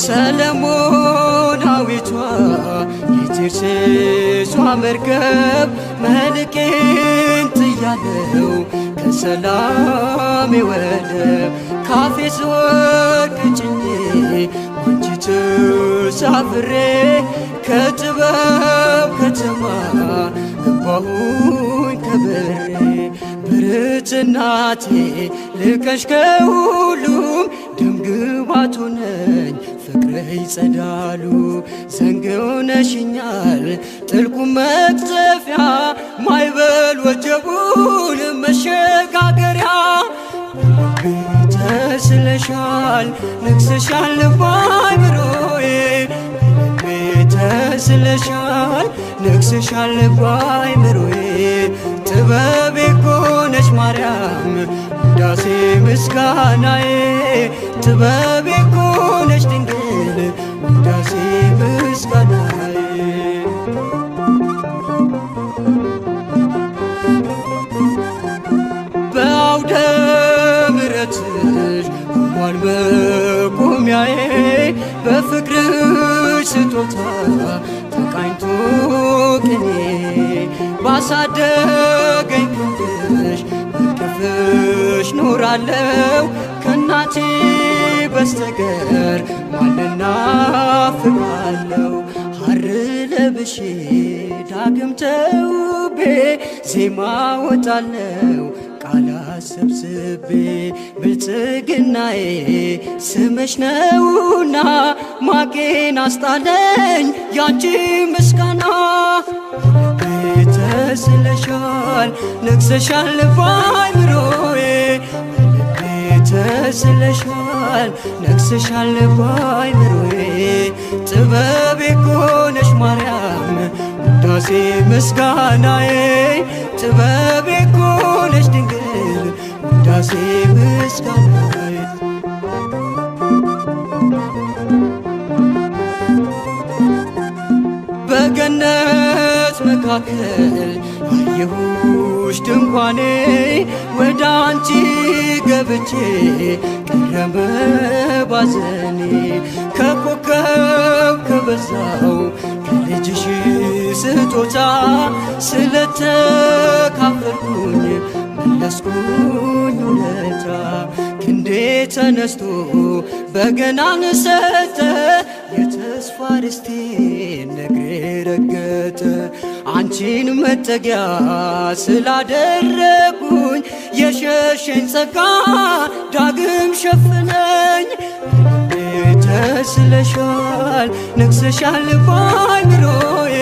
ሰለሞናዊቷ የቴርሴሷ መርከብ መልቄን ጥያለው ከሰላሜ ወደብ ካፌስ ወርቅ ጭኜ ባንቺ ተሳፍሬ ከጥበብ ከተማ ገባሁኝ ከበሬ ብርት እናቴ ልቀሽ ከሁሉም ደምግባቱ ነኝ ፍቅረ ይጸዳሉ ዘንግ ሆነሽኛል ጥልቁ መቅዘፊያ ማይበል ወጀቡን መሸጋገሪያ ተስለሻል ነግሰሻል ባይምሮዬ ተስለሻል ነግሰሻል ባይምሮዬ ጥበቤ ኮነሽ ማርያም ውዳሴ ምስጋናዬ ጥበቤ ኮነሽ ድንግል ውዳሴ ምስጋናዬ በአውደ ምሕረትሽ ቆሟል መቆሚያዬ በፍቅርሽ ስጦታ ተቃኝቶ ቅኔ ባሳደገኝ ክንድሽ በቅፍሽ ኖራለው ከእናቴ በስተቀር ማንና ፍቃለው ሐር ለብሼ ዳግም ተውቤ ዜማ ወጣለው ቃላት ሰብስቤ ብልጽግናዬ ስምሽ ነውና ማቄን አስጣለኝ ያንቺ ምስጋና ተስለሻል ነግሰሻል ባይምሮዬ ተስለሻል ነግሰሻል ባይምሮዬ ጥበቤ ኮነሽ ማርያም ውዳሴ ምስጋናዬ ጥበቤ ኮነሽ ድንግል ውዳሴ ምስጋናዬ በገነት መካከል ያየሁሽ ድንኳኔ ወደ አንቺ ገብቼ ቀረበ ባዘኔ ከኮከብ ከበዛው ከልጅሽ ስጦታ ስለተካፈልኩኝ መለስኩኝ ውለታ ክንዴ ተነስቶ በገናን ሰጠ የተስፋ ርስቴን ነግሬ ረገጠ አንቺን መጠጊያ ስላደረጉኝ የሸሸኝ ጸጋ ዳግም ሸፍነኝ ተስለሻል ነግሰሻል ባይምሮዬ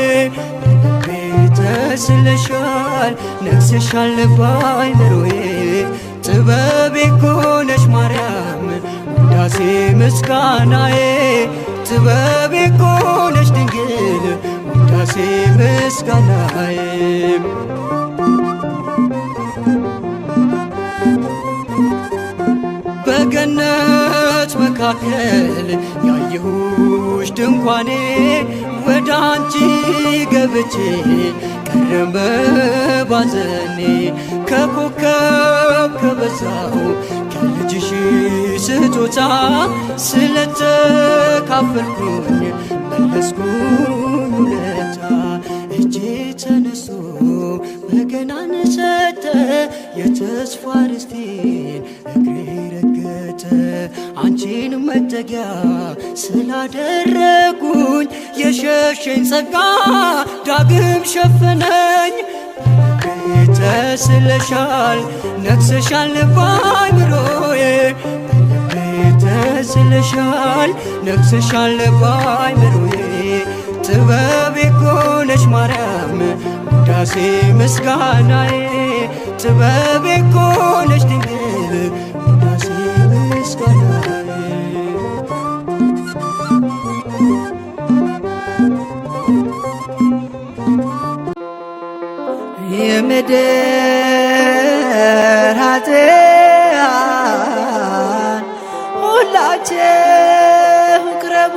ተስለሻል ነግሰሻል ባይምሮዬ ጥበቤ ኮነሽ ማርያም ውዳሴ ምስጋናዬ ጥበቤ ኮነሽ ድንግል ውዳሴ ምስጋናዬ በገነት መካከል ያየሁሽ ድንኳኔ ወደ አንቺ ገብቼ ቀረበ ባዘኔ ከኮከብ ከበዛው ከልጅሽ ስጦታ ስለተካፈልኩኝ መለስኩኝ ውለታ እጄ ተነስቶ በገናን ሰጠ የተስፋ ርስቴን እግሬ ረገጠ አንቺን መጠጊያ ስላደረጉኝ የሸሸኝ ጸጋ ዳግም ሸፈነኝ ተስለሻል ነግሰሻል ባይምሮዬ ተስለሻል ነግሰሻል ባይምሮዬ ጥበቤ ኮነሽ ማርያም ውዳሴ ምስጋናዬ ጥበቤ ኮነሽ ድንግል ውዳሴ ምስጋናዬ የምድር ኃጥአን ሁላችሁ ቅረቡ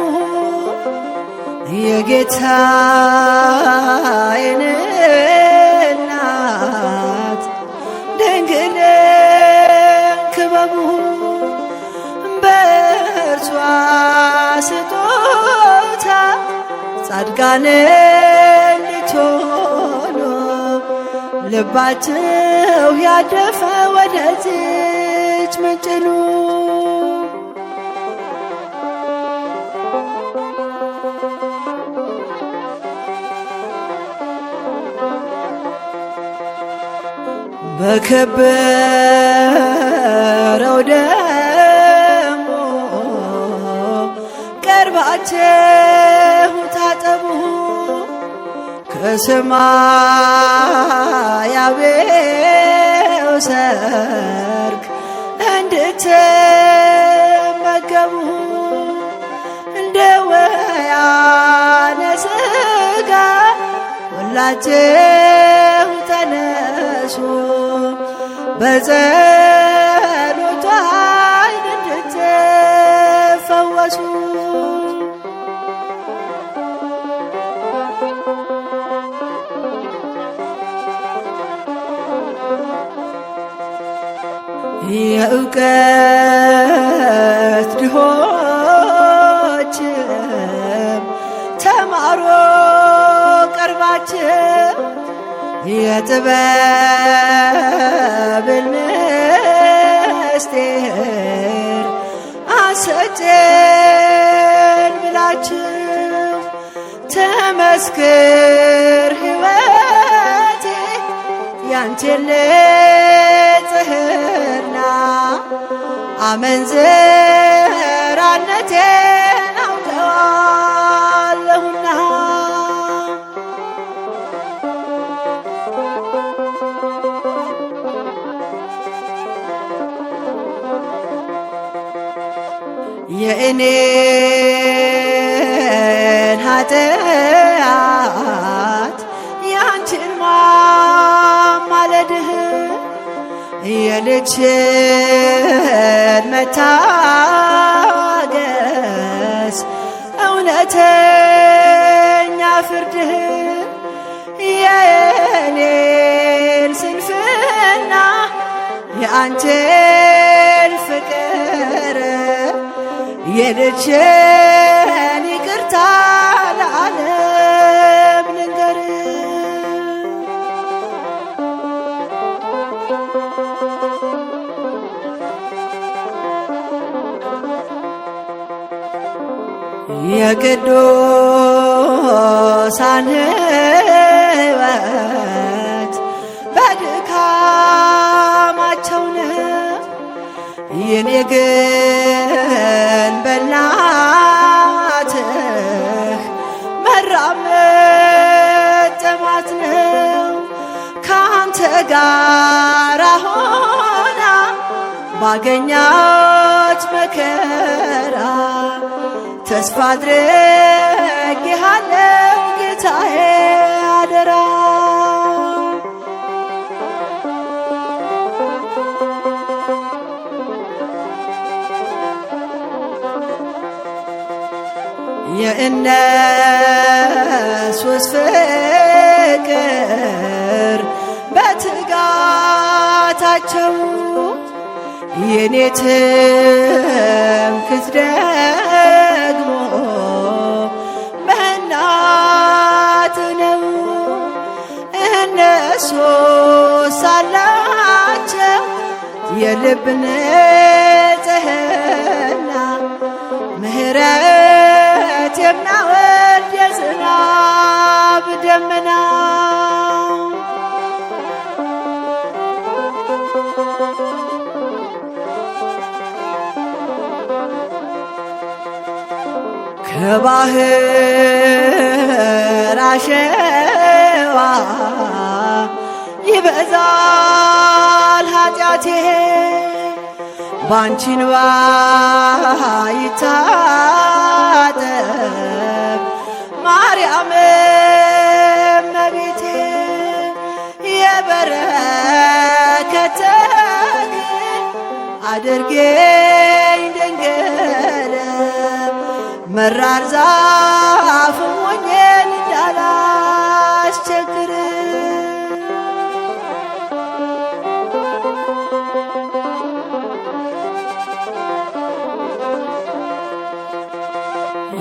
የጌታዬን እናት ድንግልን ክበቡ በእርሷ ስጦታ ጻድቃን እንድትሆኑ ልባችሁ ያደፈ ወደዚች ምንጭ ኑ። በከበረው ደሙ ቀርባችሁ ታጠቡ ከሰማያዊው ሰርግ እንድትመገቡ እንደ ወያነ ሥጋ ሁላችሁ ተነሱ በጸሎቱ ኃይል እንድትፈወሱ። የእውቀት ድሆችም ተማሩ ቀርባችሁ የጥበብን ምስጢር አሰጭን ብላችሁ ተመስክር ሕይወቴ ያንቺን ንጽሕና አመንዝራነቴን አውቀዋለሁና። የእኔን ኃጢአት ያንቺን ማማለድህ የልጅሽን መታገስ እውነተኛ ፍርድህ የእኔን ስንፍና የአንቺን ፍቅር የልጅሽን ይቅርታ ለዓለም ልንገር። የቅዱሳን ሕይወት በድካማቸው ነው፣ የኔ ግን በእናትህ መራመድ ጥማት ነው። ከአንተ ጋር ሆና ባገኛት መከራ ተስፋ አድርጌሃለሁ ጌታዬ አደራ። የእነሱስ ፍቅር በትጋታቸው የኔ ትምክህት ደግሞ በእናትህ ነው። እነሱ ሳላቸው የልብ ንጽሕና ምሕረት የሚያወርድ የዝናብ ደመና ከባህር አሸዋ ይበዛል ኃጢአቴ ባንቺ እንባ ይታጠብ ማርያም እመቤቴ የበረከት ተክል አድርጌኝ ድንግል መራር ዛፍ ሆኜን እንዳላስቸግር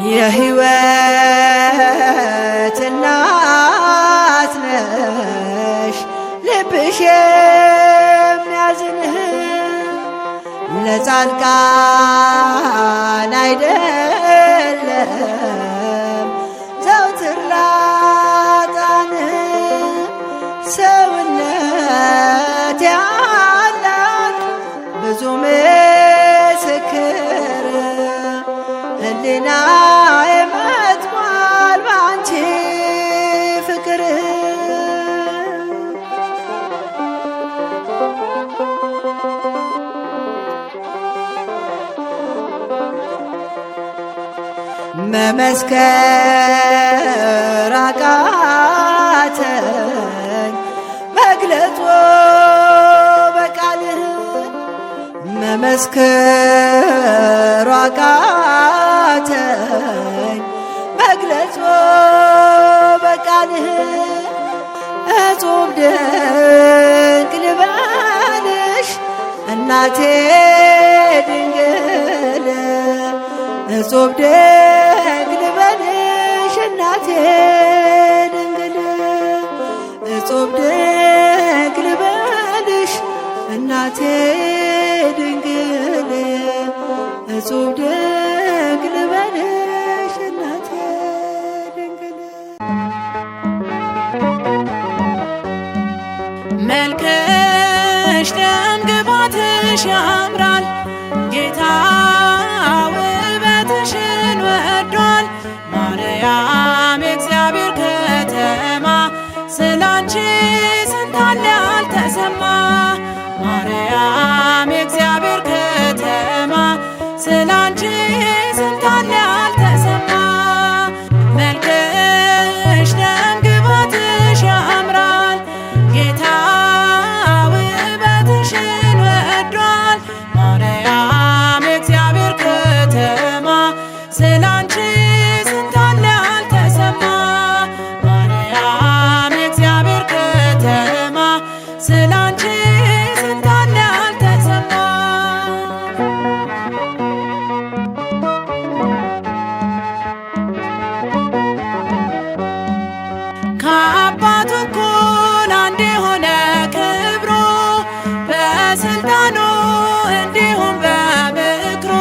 የሕይወት እናት ነሽ ልብሽ የሚያዝንህ ለጻድቃን አይደለም ዘውትር ላጣን ሰውነት ያላት ብዙ ምስክር ሕሊና የመጥሟል ባንቺ ፍቅር መመስከር አቃተኝ መግለጹ በቃልህ መመስከር አቃተኝ መግለጹ በቃልህ እጹብ ድንቅ ልበልሽ እናቴ ድንግል እጹብ ድንቅ ልበልሽ እናቴ ድንግል እጹብ ድንቅ ልበልሽ እናቴ ድንግል እጹብ ድንቅ ልበልሽ እናቴ ድንግል መልክሽ ደም ግባትሽ ያምራል ጌታ ውበትሽን ወዷል ማርያም የእግዚአብሔር ከተማ ስላንቺ ስንት አለ ያልተሰማ ማርያም የእግዚአብሔር ከተማ ስላንቺ ስንት አለ ያልተሰማ መልክሽ ደም ግባትሽ ያምራል ጌታ ውበትሽን ወዷል ማርያም የእግዚአብሔር ከተማ ስላንቺ ስንት አለ ያልተሰማ ማርያም የእግዚአብሔር ከተማ ስላንቺ ስንት አለ ያልተሰማ ከአባቱ እኩል አንድ የሆነ ክብሩ በስልጣኑ እንዲሁም በምክሩ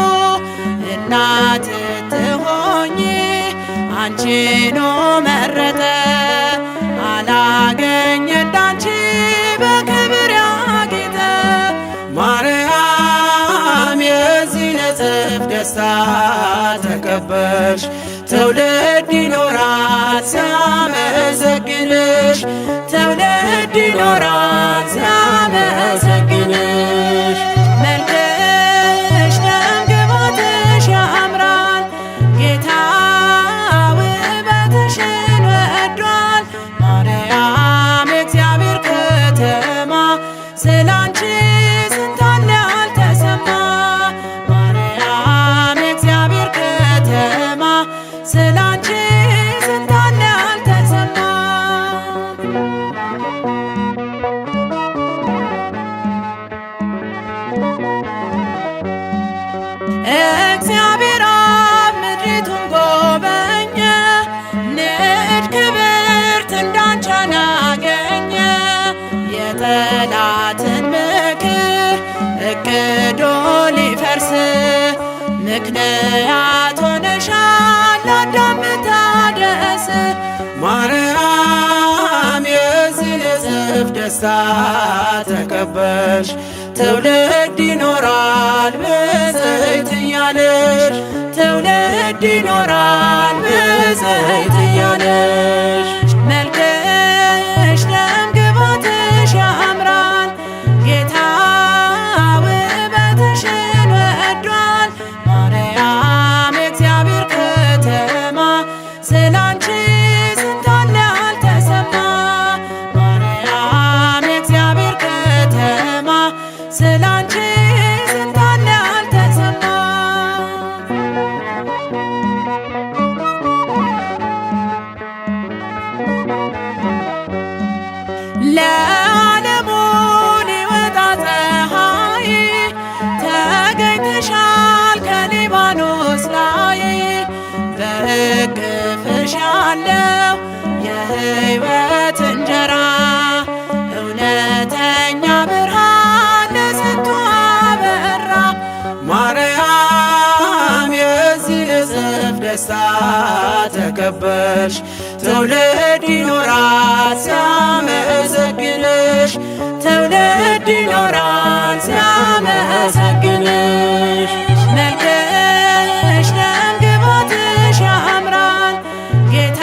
እናት ትሆኚ አንቺኑ መረጠ አላገኘ እንዳንቺ በክብር ያጌጠ ማርያም የዚህ ንጽሕት ደስታ ተቀበልሽ ትውልድ ይኖራል ሲያመሰግንሽ ትውልድ ይኖራል ሲያመሰግንሽ መልክሽ ደም ግባትሽ ያምራል ጌታ ውበትሽን ወዷል ማርያም የእግዚአብሔር ከተማ ስላንቺ ስንት አለ ያልተሰማ ማርያም የእግዚአብሔር ከተማ ስላንቺ ስንት አለ ያልተሰማ እግዚአብሔር አብ ምድሪቱን ጎበኘ ንድ ክብርት እንዳንቺ አገኘ የጠላትን ምክር እቅዶ ሊፈርስ ምክንያት ሆነሻል ለአዳም መታደስ ማርያም የዚህ ንጽሕት ደስታ ተቀበልሽ ትውልድ ይኖራል ብፅዕት እያለሽ ትውልድ ይኖራል ብፅዕት እያለሽ መልክሽ ደም ግባትሽ ያምራል ጌታ ውበትሽን ወዷል ማርያም የእግዚአብሔር ከተማ ስላንቺ ስንት አለ ያልተሰማ ማርያም የእግዚአብሔር ከተማ ስላንቺ ስንት አለ ያልተሰማ ለዓለሙ ሊወጣ ፀሐይ ተገኝተሻል የሕይወት እንጀራ እውነተኛ ብርሃን ለስንቱ አበራ። ማርያም የዚህ እጽፍ ደስታ ተከበርሽ፣ ትውልድ ይኖራል ሲያመሰግንሽ፣ ትውልድ ይኖራል ሲያመሰግንሽ። መልክሽ ደምግባትሽ ያምራል፣ ጌታ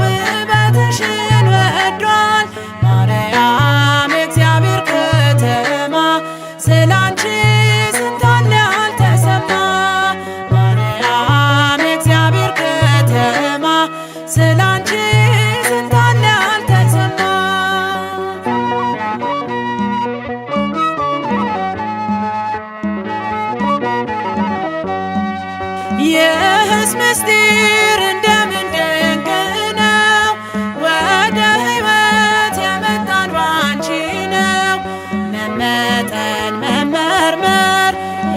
ውበትሽን ወዷል። ማርያም የእግዚአብሔር ከተማ ስላንቺ ስንት አለ ያልተሰማ። ማርያም የእግዚአብሔር ከተማ ስላንቺ ስንት አለ ያልተሰማ። ይህስ ምስጢር እንደምን ድንቅ ነው! ወደ ሕይወት የመጣን ባንቺ ነው። መመጠን መመርመር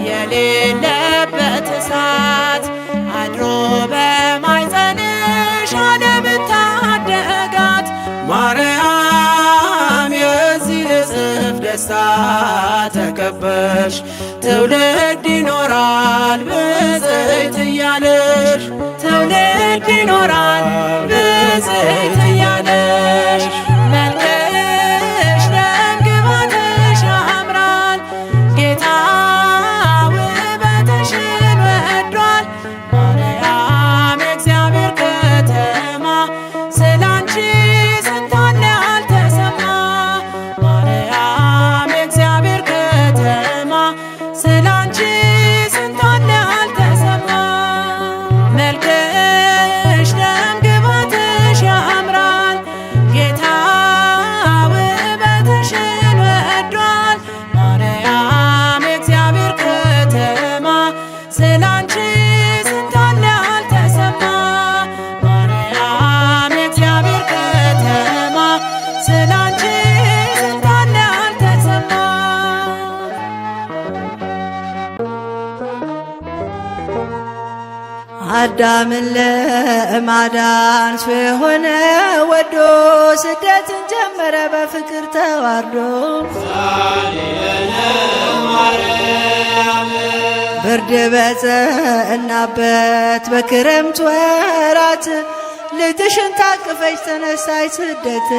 የሌለበት እሳት አድሮ በማኅፀንሽ ዓለምን ታደጋት። ማርያም የዚህ እጽፍ ደስታ ተከበርሽ፣ ትውልድ ይኖራል ብፅዕት እያለሽ፣ ትውልድ ይኖራል ብፅዕት እያለሽ። መልክሽ ደምግባትሽ ያምራል፣ ጌታ ውበትሽን ወዷል። ማርያም የእግዚአብሔር ከተማ ስላንቺ ስንት አለ ያልተሰማ። ማርያም የእግዚአብሔር ከተማ ስላንቺ ስንት አለ ያልተሰማ። መልክሽ ደምግባትሽ ያምራል፣ ጌታ ውበትሽን ወዷል። ማርያም የእግዚአብሔር ከተማ ስላንቺ ስንት አለ ያልተሰማ። ማርያም የእግዚአብሔር ከተማ ስላንቺ ስንት አለ ያልተሰማ። አዳምን ለማዳን ሰው የሆነ ወዶ ስደትን ጀመረ በፍቅር ተዋርዶ። ብርድ በጸናበት በክረምት ወራት ልጅሽን ታቅፈሽ ተነሳች ስደት።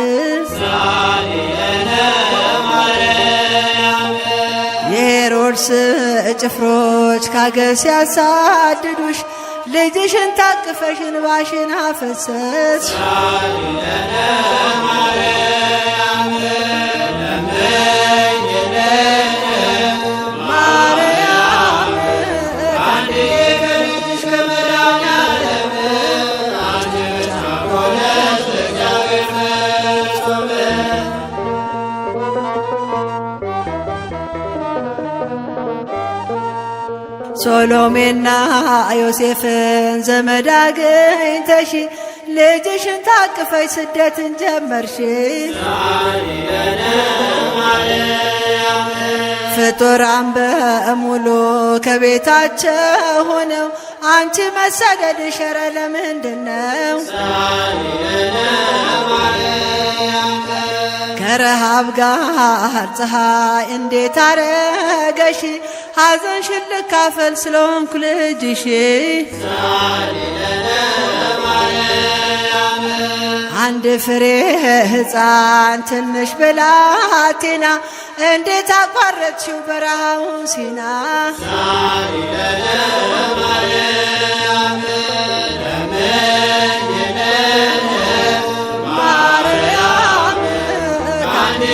የሄሮድስ ጭፍሮች ካገር ሲያሳድዱሽ ልጅሽን ታቅፈሽ እንባሽን አፈሰስሽ። ማርያም ከአንዴ ከልጅሽ ከመድኃኒዓለም አንቺ ብቻ ሆነሽ ለእግዚአብሔር ፍጹም። ሶሎሜና ዮሴፍን ዘመድ አግኝተሽ ልጅሽን ታቅፈሽ ስደትን ጀመርሽ። ፍጡራን በሙሉ ከቤታቸው ሆነው አንቺ መሰደድሽ ኧረ ለምንድነው? ከረሃብ ጋር ፀሐይ እንዴት አረገሽ? ሐዘንሽን ልካፈል ስለሆንኩ ልጅሽ። አንድ ፍሬ ሕፃን ትንሽ ብላቴና እንዴት አቋረጥሽው በረሃውን ሲና? ማርያም ከአንዴ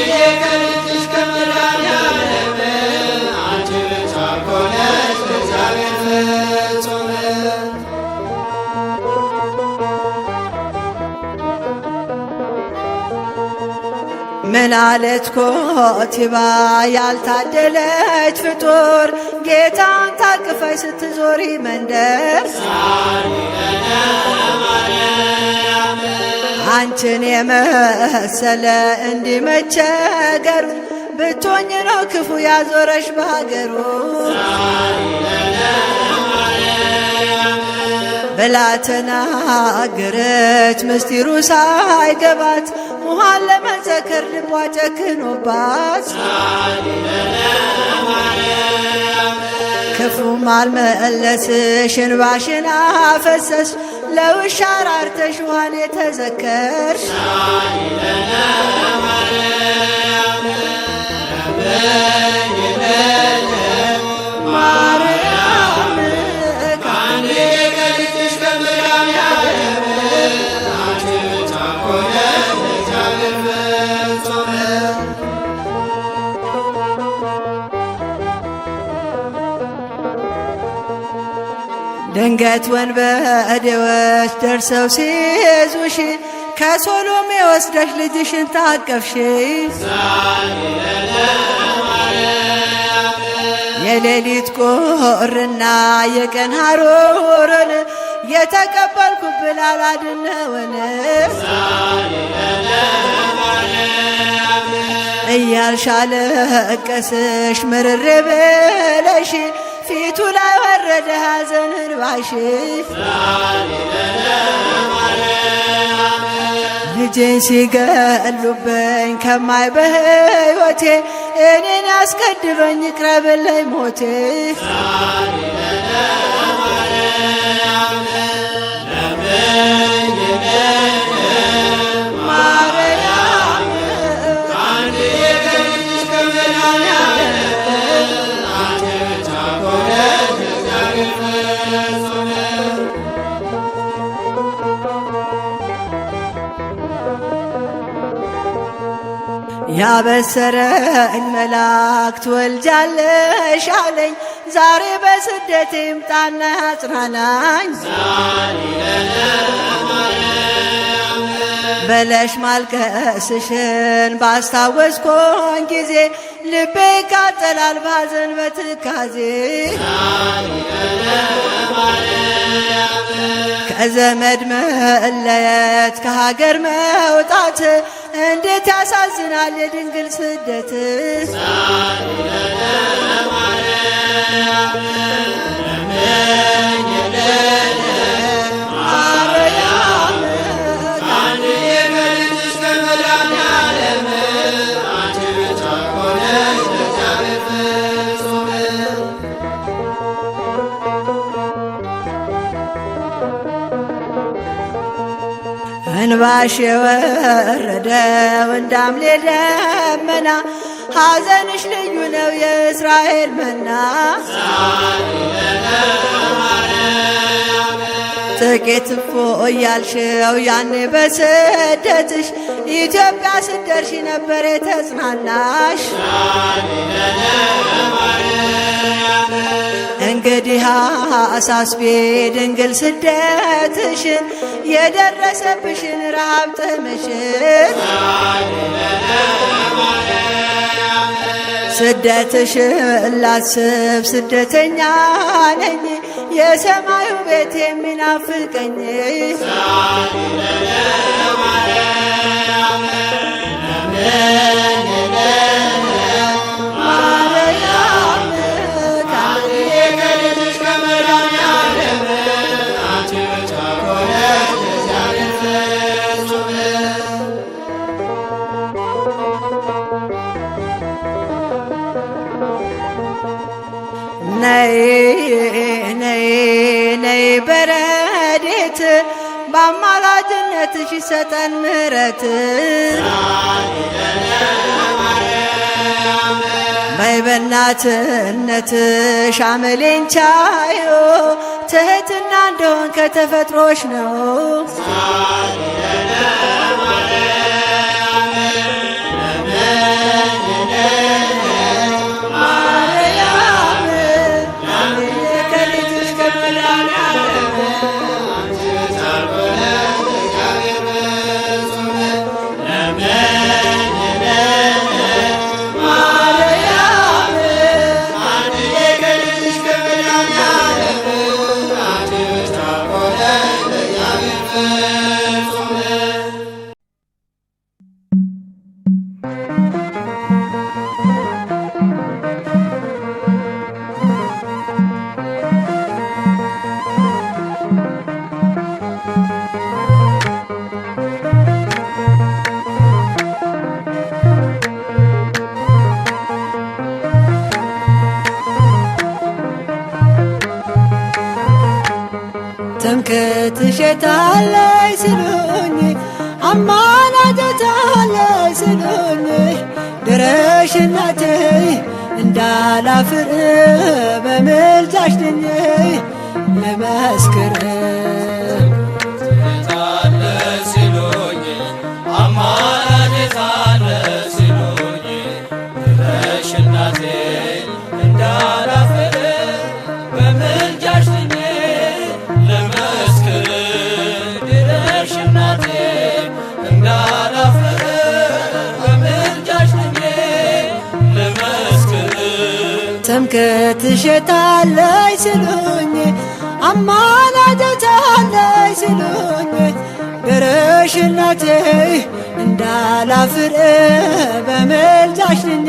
ከልጅሽ ከመድኃኒዓለም አንቺ ብቻ ኮነሽ ለእግዚአብሔር ፍጹም። ምን አለች ኮቲባ ያልታደለች ፍጡር ጌታን ታቅፈሽ ስትዞሪ መንደር? አንቺን የመሰለ እንዲመቸገሩ ብትሆኝ ነው ክፉ ያዞረሽ በሀገሩ። ብላ ተናገረች ምስጢሩ ሳይገባት ውሃን ለመዘከር ልቧ ጨክኖባት ክፉም አልመለስሽ እንባሽን አፈሰስሽ ለውሻ ራርተሽ ውሃን የተዘከርሽ ድንገት ወንበዴዎች ደርሰው ሲይዙሽ ከሶሎሜ ወስደሽ ልጅሽን ታቀፍሽ የሌሊት ቁርና የቀን ሐሩርን የተቀበልኩብል አላድነውን እያልሽ አለቀስሽ ምርር ብለሽ ፊቱ ላይ ወረደ ሐዘን እንባሽ ልጄን ሲገሉብኝ ከማይ በሕይወቴ እኔን ያስቀድበኝ ይቅረብልኝ ሞቴ ያበሰረኝ መልአክ ትወልጃለሽ አለኝ ዛሬ በስደቴ ይምጣና ያጽናናኝ በለሽ ማልቀስሽን ባስታወስኩኝ ጊዜ ልቤ ይቃጠላል ባዘን በትካዜ ከዘመድ መለየት ከሀገር መውጣት እንዴት ያሳዝናል የድንግል ስደት እንባሽ የወረደው እንዳምሌ ደመና ሐዘንሽ ልዩ ነው የእስራኤል መና ጥቂት እፎ እያልሽው ያኔ በስደትሽ ኢትዮጵያ ስደርሺ ነበር የተጽናናሽ እንግዲህ አሳስቤ ድንግል ስደትሽን የደረሰብሽን ረሃብ ጥምሽን ስደትሽን ላስብ ስደተኛ ነኝ የሰማዩ ቤት የሚናፍቀኝ ነይ ነይ ነይ በረድኤት በአማላጅነትሽ ይሰጠን ምሕረት በይ በእናትነትሽ አመሌን ቻዮ ትሕትና እንደሆን ከተፈጥሮሽ ነው ትምክህትሽ የታለይ ሲሉኝ አማላጅታለይ ሲሉኝ ድረሽ እናቴ እንዳላፍር በምልጃሽ ድኜ ልመስክር ትምክህትሽ የታለይ ሲሉኝ አማላጅታለይ ሲሉኝ ድረሽ እናቴ እንዳላፍር በምልጃሽ ድኜ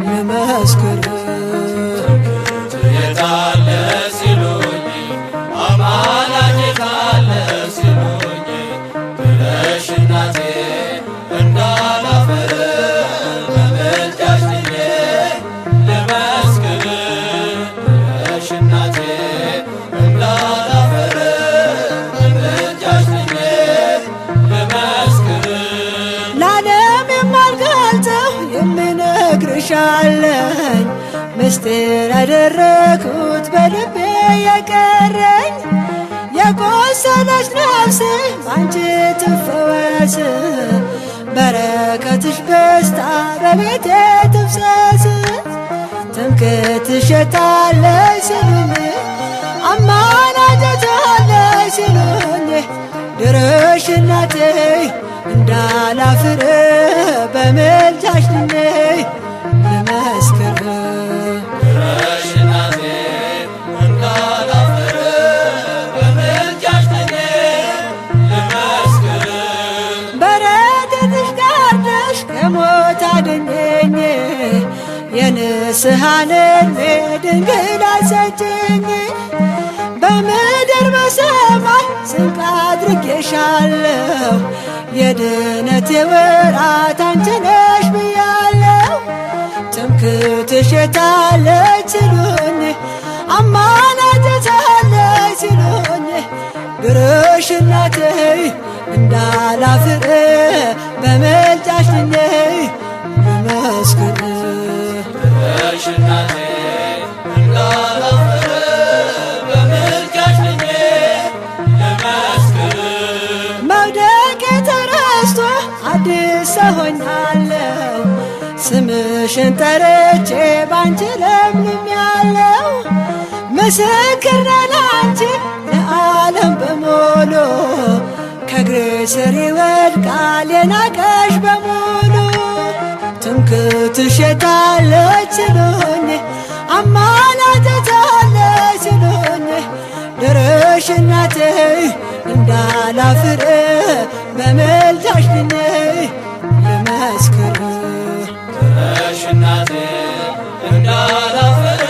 ልመስክር ሻለኝ ምስጢር ያደረኩት በልቤ የቀረኝ የቆሰለች ነፍሴ ባንቺ ትፈወስ በረከትሽ በስታ በቤቴ ትፍሰስ ትምክህትሽ የታለይ ሲሉኝ አማላጅታለይ ሲሉኝ ድረሽ እናቴ እንዳላፍር በምልጃሽ ድኜ ልመስክር ድረሽ እናቴ እንዳላፍር በምልጃሽ ድኜ ልመስክር በረከትሽ ጋርደሽ ከሞት አድኜኝ የንስሐን ዕድሜ ድንግል አሰጭኝ በምድር በሰማይ ስንቅ አድርጌሻለሁ የድነቴ ወራት አንቺ ነሽ ብያለሁ ትምክህትሽ የታለይ ሲሉኝ አማላጅታለይ ሲሉኝ ድረሽ እናቴ እንዳላፍር በምልጃሽ ድኜ ልመስክር ድረሽ እናቴ እንዳላፍር በምልጃሽ ድኜ ልመስክር መውደቄ ተረስቶ አዲስ ሰው ሆኛለሁ ስምሽን ጠርቼ ባንቺ ለምልሜያለሁ ምስክር ነኝ ላንቺ ለዓለም በሙሉ ከእግሬ ስር ይወድቃል የናቀሽ በሙሉ ትምክህትሽ የታለይ ሲሉኝ አማላጅታለይ ሲሉኝ ድረሽ እናቴ እንዳላፍር በምልጃሽ ድኜ ልመስክር ድረሽ እናቴ እንዳላፍር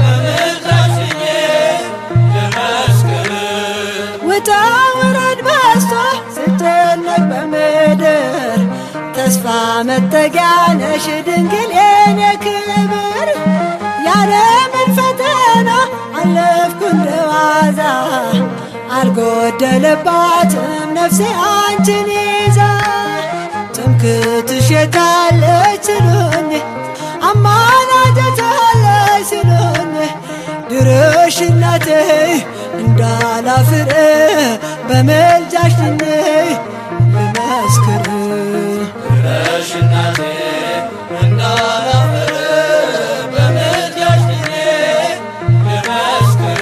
በምልጃሽ ድኜ ልመስክር ውጣ ውረድ በዝቶ ስጨነቅ በምድር ተስፋ መጠጊያ ነሽ ድንግል የኔ ክብር ያለምን ፈተና አለፍኩ እንደዋዛ አልጎደለባትም ነፍሴ አንቺን ይዛ ትምክህትሽ የታለይ ሲሉኝ አማላጅታለይ ሲሉኝ ድረሽ እናቴ እንዳላፍር በምልጃሽ ድኜ ልመስክር ድረሽ እናቴ እንዳላፍር በምልጃሽ ድኜ ልመስክር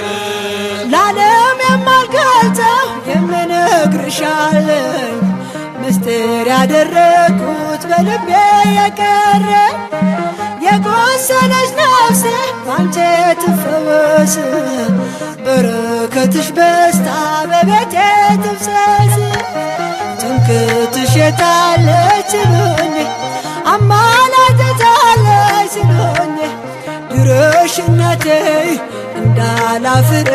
ለዓለም የማልገልጸው የምነግርሻለኝ ምስጢር ያደረኩት በልቤ የቀረኝ የቆሰለች ነፍሴ ባንቺ ትፈወስ በረከትሽ በስታ በቤቴ ትፍሰስ ትምክህትሽ የታለይ ሲሉኝ አማላጅታለይ ሲሉኝ ድረሽ እናቴ እንዳላፍር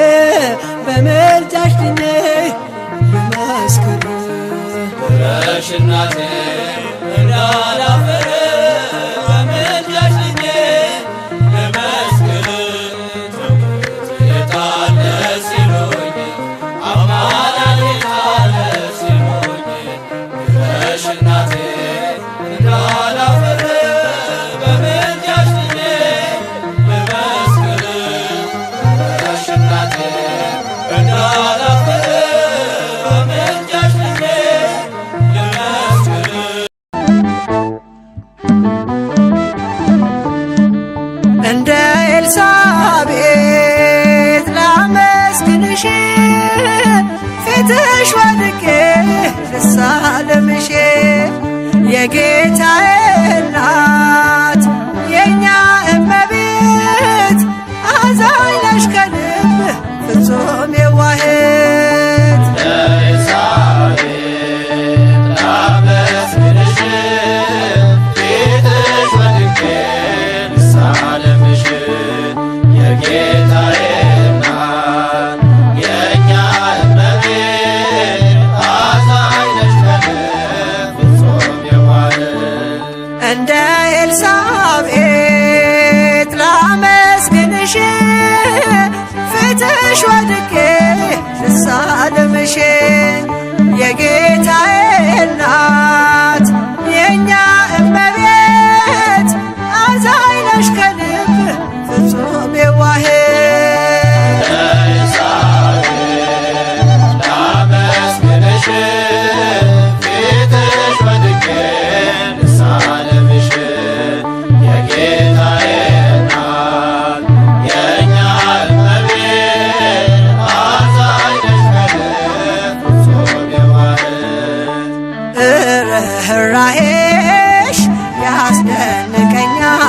በምልጃሽ ድኜ ልመስክር ድረሽ እናቴ እንዳላፍር በምልጃሽ ድኜ ልመስክር ትምክህትሽ የታለይ ሲሉኝ ፊትሽ ወድቄ ልሳለምሽ የጌታዬ እናት የእኛ እመቤት አዛኝ ነሽ ከልብ ፍጹም የዋህት እንደ ኤልሳቤጥ ላመስግንሽ ፊትሽ ወድቄ ልሳለምሽ የጌታዬ እናት የእኛ እመቤት አዛኝ ነሽ ከልብ ፍጹም የዋህት ርኅራኄሽ ያስደንቀኛል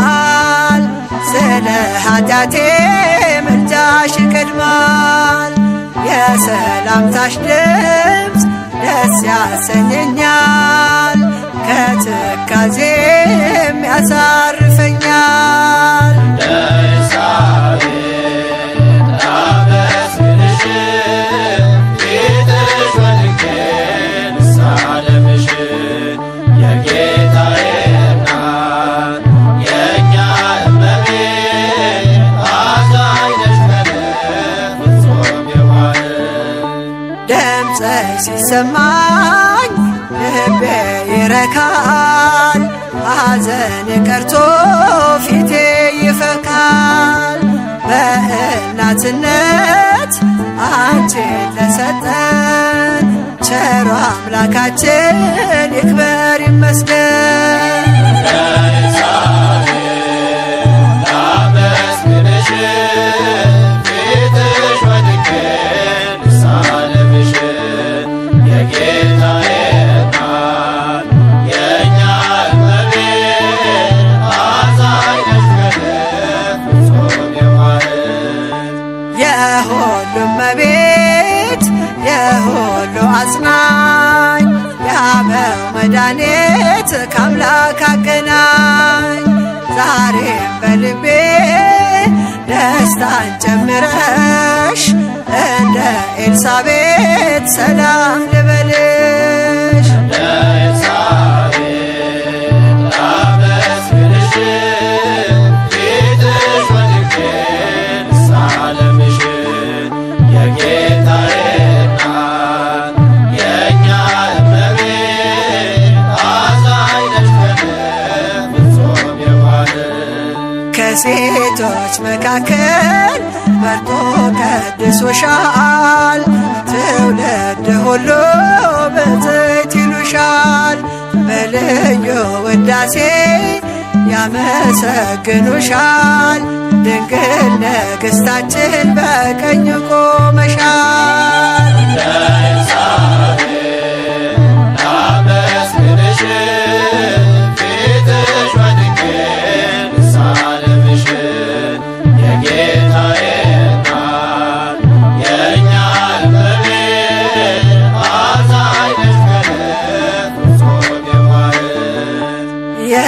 ስለ ኃጢአቴ ምልጃሽ ይቀድማል የሰላምታሽ ድምፅ ደስ ያሰኘኛል ከትካዜም ያሳርፈኛል ድምፅሽ ሲሰማኝ ልቤ ይረካል ሐዘን ቀርቶ ፊቴ ይፈካል በእናትነት አንቺን ለሰጠን ቸሮ አምላካችን ይክበር ይመስገን የሁሉም እመቤት የሁሉ አጽናኝ የአበው መድኃኒት ከአምላክ አገናኝ ዛሬም በልቤ ደስታን ጨምረሽ እንደ ኤልሳቤጥ ሰላም ልበልሽ ከሴቶች መካከል መርጦ ቀድሶሻል ትውልድ ሁሉ ብፅዕት ይሉሻል በልዩ ውዳሴ ያመሰግኑሻል ድንግል ንግሥታችን በቀኝ ቆመሻል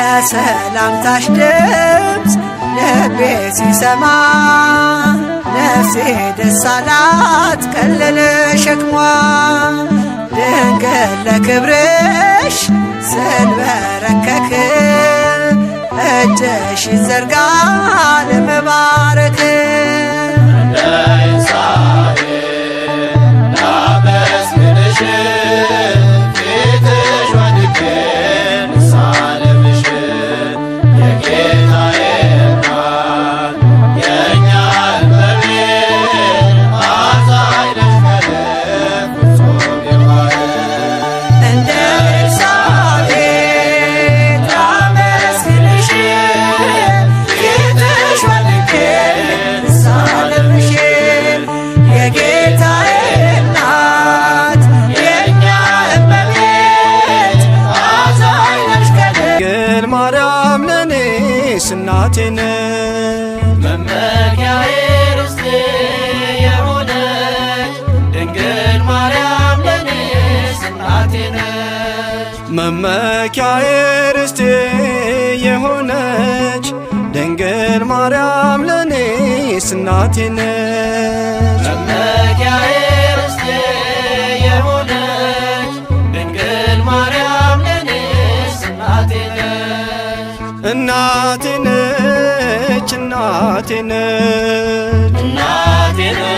የሰላምታሽ ድምፅ ልቤ ሲሰማ ነፍሴ ደስ አላት ቀለለ ሸክሟ ድንግል ለክብርሽ ስንበረከክ እጅሽ ይዘርጋ ለመባረክ መመኪያዬ ርስቴ የሆነች ድንግል ማርያም ለኔስ እናቴ ነች። መመኪያዬ ርስቴ የሆነች ድንግል ማርያም ለኔስ እናቴ ነች። እናቴ ነች እናቴ ነች እናቴ ነች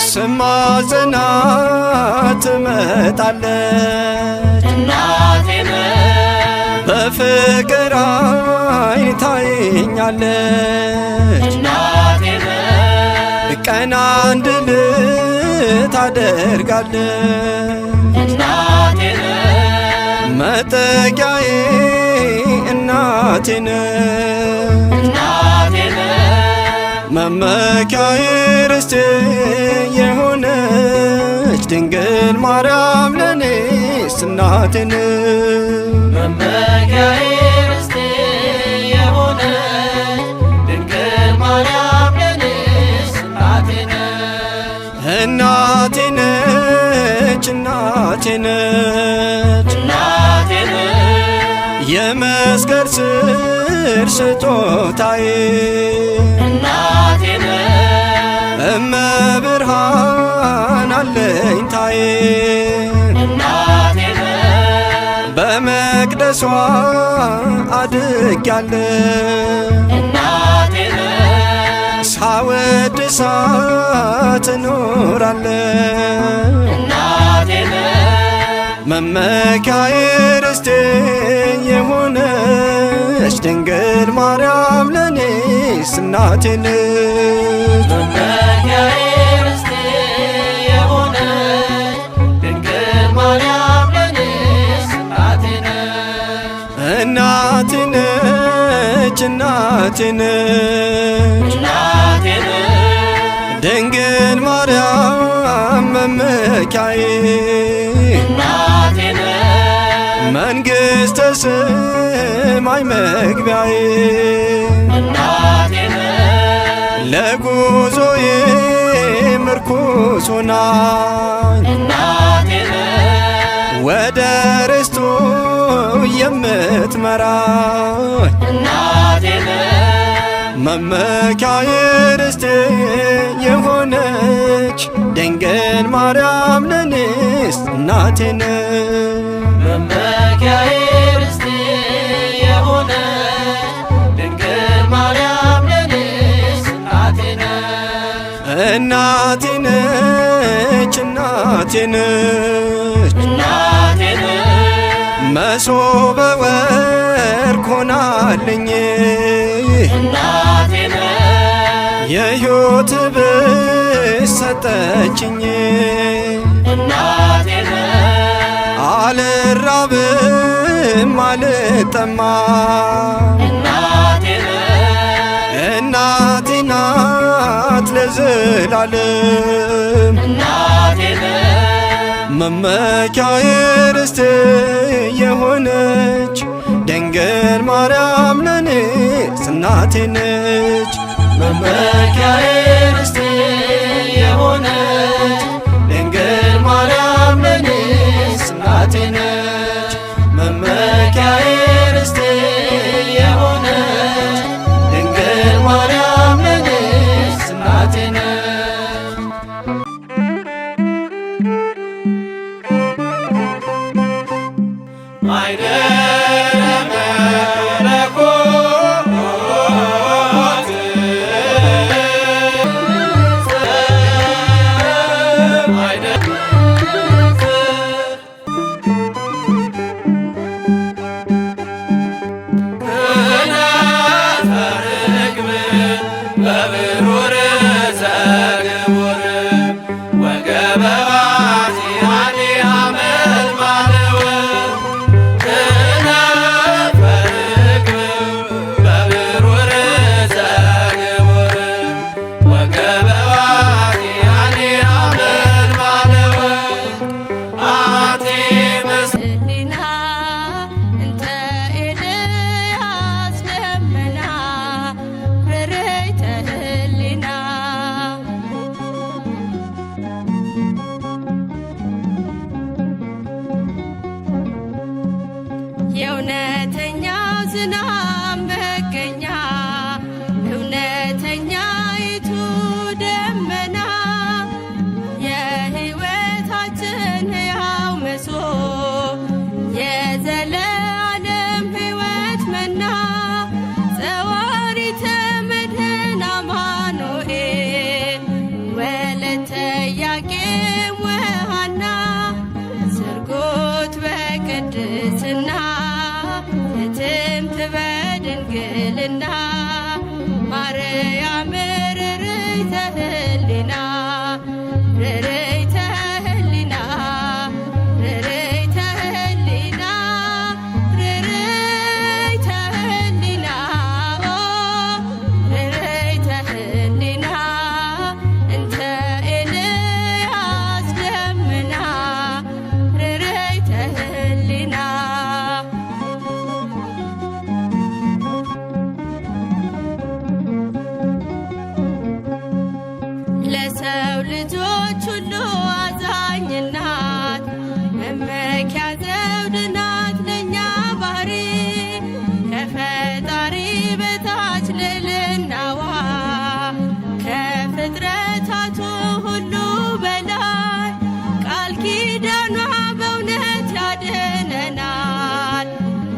ስማጽናት ትመጣለች። እናቴ ነች በፍቅር ዓይን ታየኛለች። እናቴ ነች ቀና እንድል ታደርጋለች። እናቴ ነች መጠጊያዬ እናቴ ነች። እናቴ ነች መመኪያዬ ርስቴ የሆነች ድንግል ማርያም ለኔስ እናቴ ነች። መመኪያዬ ርስቴ የሆነች ድንግል ማርያም ለኔስ እናቴ ነች። እናቴ ነች እናቴ ነች እናቴ ነች የመስቀል ስር ስጦታዬ እናቴ ነች እመብርሃን አለኝታዬ እናቴ ነች በመቅደሷ አድጌያለሁ እናቴ ነች ሳወድሳት እኖራለሁ። እናቴ ነች መመኪያዬ ርስቴ የሆነች ድንግል ማርያም ለኔስ እናቴ ነች። መመኪያዬ ርስቴ የሆነች ድንግል ማርያም ለኔስ እናቴ ነች። እናቴ ነች እናቴ ነች እናቴ ነች ድንግል ማርያም መመኪያዬ እናቴ ነች መንግሥተ ሰማይ መግቢያዬ እናቴ ነች ለጉዞዬ ምርኩስ ሆናኝ እናቴ ነች ወደ ርስቱ የምትመራኝ እናቴ ነች መመኪያዬ ርስቴ የሆነች ድንግል ማርያም ለኔስ እናቴ ነች። መመኪያዬ ርስቴ የሆነች ድንግል ማርያም ለኔስ እናቴ ነች። እናቴ ነች እናቴ ነች እናቴ ነች መሶበ ወርቅ ሆናልኝ እናቴ ነች የሕይወት ብስ ሰጠችኝ። እናቴ ነች አልራብም አልጠማም እናቴ ነች እናቴ ናት ለዘላለም። እናቴ ነች መመኪያዬ ርስቴ የሆነች ድንግል ማርያም ለኔስ እናቴ ነች። መመኪያዬ ርስቴ የሆነች ድንግል ማርያም ለኔስ እናቴ ነች። መመኪያዬ ርስቴ የሆነች ድንግል ማርያም ለኔስ እናቴ ነች። ማይደረ መለኮት የዝናብ መገኛ እውነተኛይቱ ደመና የሕይወታችን ሕያው መሶብ የዘለዓለም ሕይወት መና ጸዋሪተ መድኅን አማኑኤል ወለተ ኢያቄም ወሐና ስርጉት በቅድስና ፍትምት በድንግልና ማርያም ርርይተ ህሊና ርርይተ ህሊና ርርይተ ህሊና ርርይተ ህሊና ርርይተ ህሊና እንተ ኤልያስ ደመና ርርይተ ህሊና ለሰው ልጆች ሁሉ አዛኝ ናት መመኪያ ዘውድ ናት ለእኛ ባህሪ ከፈጣሪ በታች ልዕልናዋ ከፍጥረታቱ ሁሉ በላይ ቃል ኪዳኗ በእውነት ያድነናል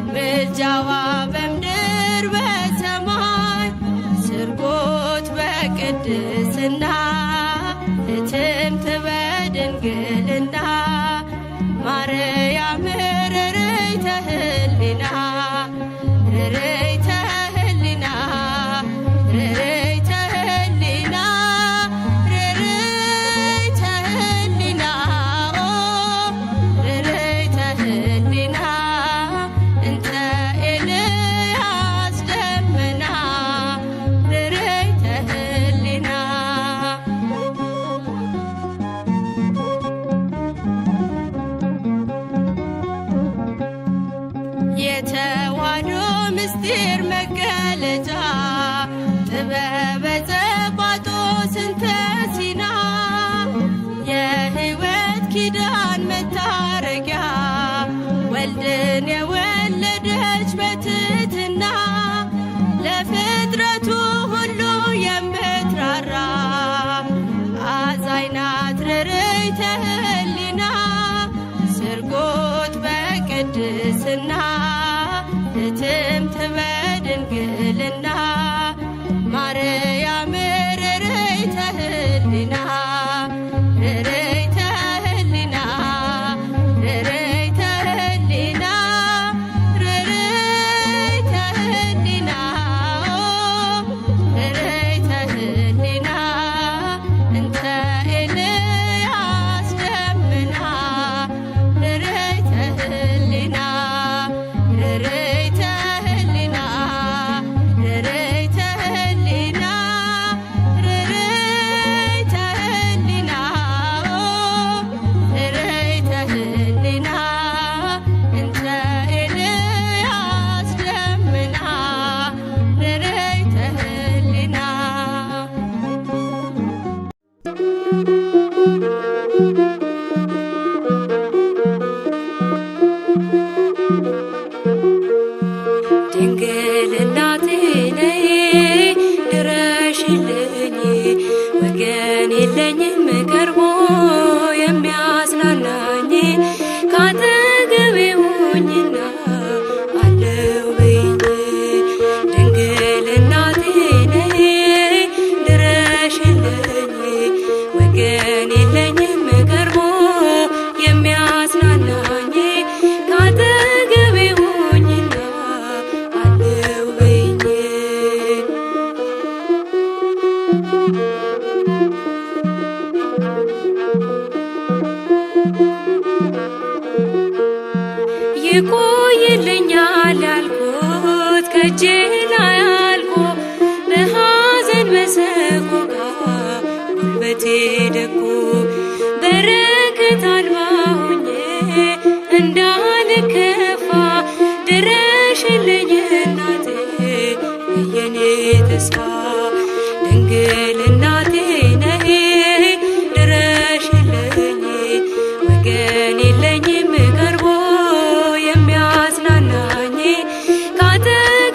ምልጃዋ በምድር በሰማይ ስርጉት በቅድስና ፍትምት በድንግልና ማርያም ርርይተ ህሊና ርርይተ ህሊና ርርይተ ህሊና ርርይተ ህሊና ርርይተ ህሊና እንተ ኤልያስ ደመና ርርይተ ህሊና የተዋሕዶ ምስጢር መገለጫ ጥበበ ጸባጦስ እንተ ሲና የሕይወት ኪዳን መታረጊያ ወልድን የወለደች በትሕትና ለፍጥረቱ ሁሉ የምትራራ አዛኝ ናት ርርይተ ህሊና ስርጉት በቅድስና ፍትምት በድንግልና ማርያም ርርይተ ህሊና ርርይተ ህሊና ርርይተ ህሊና ርርይተ ህሊና ርርይተ ህሊና እንተ ኤልያስ ደመና ርርይተ ህሊና ርርይተ ህሊና ርርይተ ህሊና ርርይተ ህሊና ርርይተ ህሊና እንተ ኤልያስ ደመና ርርይተ ህሊና ድንግል እናቴ ነይ ድረሽልኝ ወገን የለኝም ቀርቦ የሚያጽናናኝ ካጠገቤ ሁኚና አለው በይኝ ድንግል እናቴ ነይ ድረሽልኝ ወገን የለኝም ቀርቦ የሚያጽናናኝ ካጠገቤ ሁኚና አለው በይኝ ይቆይልኛል ያልኩት ከእጄ ላይ አልቆ በሐዘን በሰቆቃ ጉልበቴ ደቆ በረከት አልባ ሆኜ እንዳልከፋ ድረሽልኝ እናቴ የኔ ተስፋ ድንግል እናቴ ነይ ድረሽልኝ ወገን የለኝም ቀርቦ የሚያጽናናኝ ካጠገቤ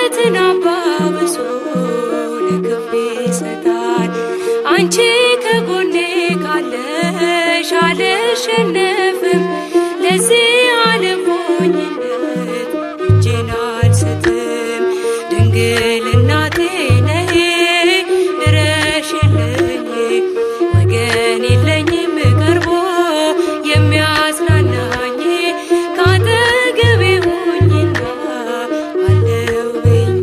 ጭንቀትን አባብሶ ለክፉ ይሰጣል። አንቺ ከጎኔ ካለሽ አልሸነፍም፣ ለዚህ ዓለም ሞኝነት እጄን አልሰጥም። ድንግል እናቴ ነይ ድረሽልኝ፣ ወገን የለኝም ቀርቦ የሚያጽናናኝ፣ ካጠገቤ ሁኚና አለው በይኝ።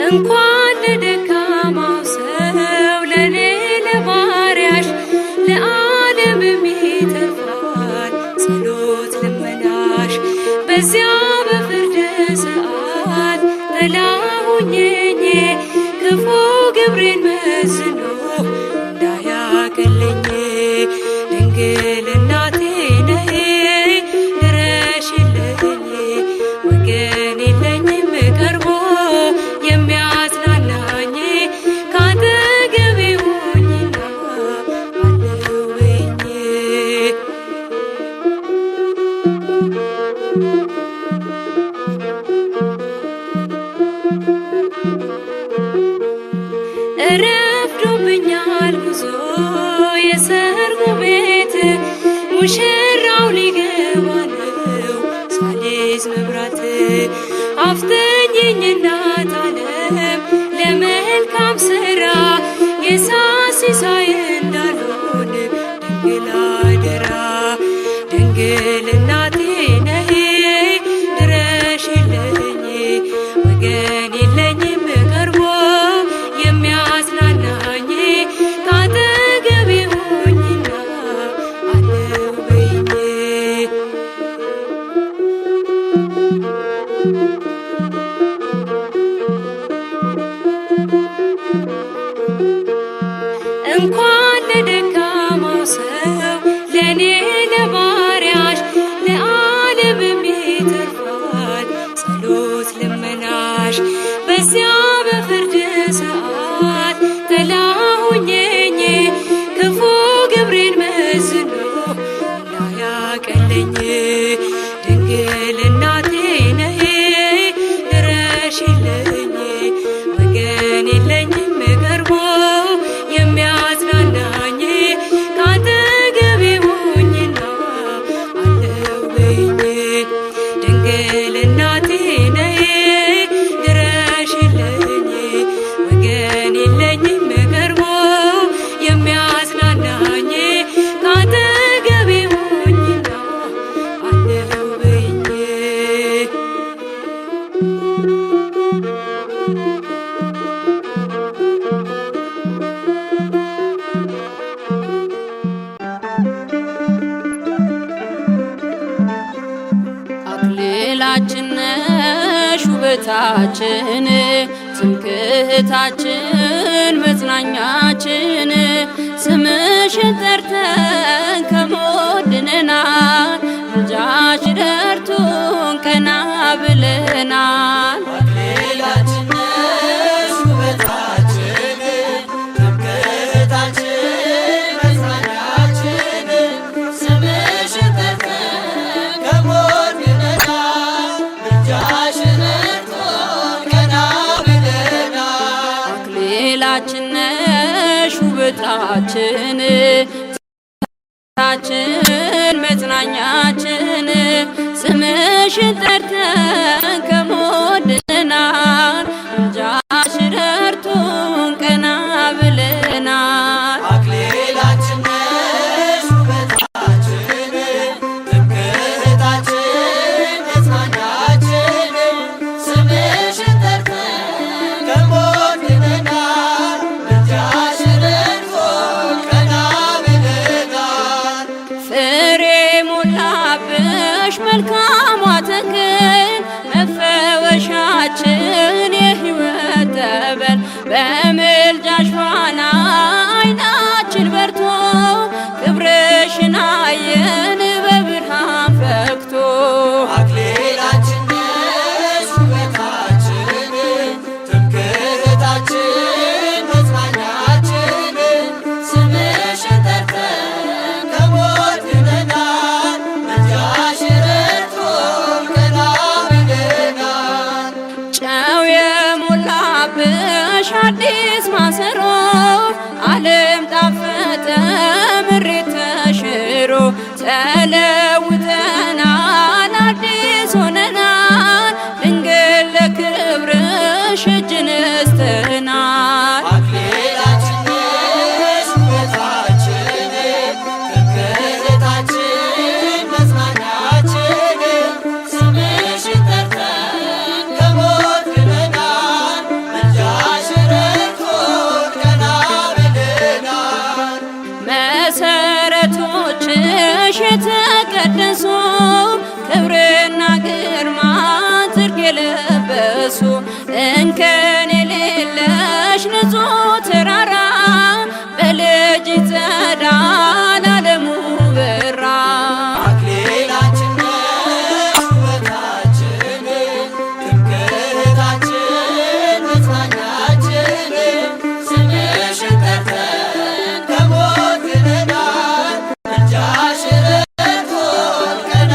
እንኳን ለደካማው ሰው ለኔ ለባሪያሽ ለዓለም ይተርፋል ጸሎት ልመናሽ። በዚያ በፍርድ ሰዓት ጥላ ሁኚኝ፣ ክፉ ግብሬን መዝኖ እንዳያገለኝ። ድንግል እናቴ ነይ ድረሽልኝ፣ ወገን የለኝም ቀርቦ የሚያጽናናኝ፣ ካጠገቤ ሁኚና አለው በይኝ። ረፍዶብኛል ጉዞ የሰርጉ ቤት፣ ሙሽራው ሊገባ ነው ሳልይዝ መብራት። አፍጥኝኝ እናት ዓለም ለመልካም ሥራ፣ የሳሲሳይ እንዳልሆን ድንግል አደራ። ድንግል እናቴ ነይ ድረሽልኝ፣ ወገን የለኝም ቀርቦ የሚያጽናናኝ፣ ካጠገቤ ሁኚና አለው በይኝ። እንኳን ለደካማው ሰው ለኔ ለባሪያሽ ለዓለም ይተርፋል ጸሎት ልመናሽ። በዚያ በፍርድ ሰዓት ጥላ ሁኚኝ፣ ክፉ ግብሬን መዝኖ እንዳያቀለኝ። ድንግል እናቴ ነይ ድረሽልኝ፣ ወገን የለኝም ቀርቦ የሚያጽናናኝ፣ ካጠገቤ ሁኚና አለው በይኝ። ድንግል እናቴ ነይ ድረሽልኝ፣ ወገን የለኝም ቀርቦ የሚያጽናናኝ፣ ካጠገቤ ሁኚና አለው በይኝ። አክሊላችን ነሽ ውበታችን፣ ትምክህታችን መጽናኛችን፣ ስምሽን ጠርተን ከሞት ድነናል፣ ምልጃሽ ደርቶን ቀና ብለናል። አክሊላችን ነሽ ውበታችን፣ ትምክህታችን መጽናኛችን፣ ስምሽን ጠርተን ከሞት ድነናል፣ ምልጃሽን ረድቶን ቀና ብለናል። አክሊላችን ነሽ ውበታችን ታችን መጽናኛችን፣ ስምሽን ጠርተን ከሞት ድነናል፣ ምልጃሽ ረድቶን ቀና ብለናል። አክሊላችን ነሽ ውበታችን፣ ትምክህታችን መጽናኛችን፣ ስምሽን ጠርተን ከሞት ድነናል፣ ምልጃሽን ረድቶን ቀና ብለናል። ፍሬ ሞላብሽ መልካሟ ተክል በአዲስ ማሰሮ ዓለም ጣፈጠ ምሬት ተሽሮ ተለውጠናል አዲስ ሆነናል ድንግል ለክብርሽ እጅ ነስተናል። አክሊላችን ነሽ ውበታችን ትምክህታችን መጽናኛችን ስምሽን ጠርተን ከሞት ድነናል ምልጃሽ ረድቶን ቀና ብለናል። መሰረቶችሽ የተቀደሱ ክብርና ግርማ ጽድቅ የለበሱ እንከን የሌለሽ ንጹሕ ተራራ በልጅ ጸዳል ዓለሙ በራ። አክሊላችን ነሽ ውበታችን ትምክህታችን መጽናኛችን ስምሽን ጠርተን ከሞት ድነናል ምልጃሽ ረድቶን ቀና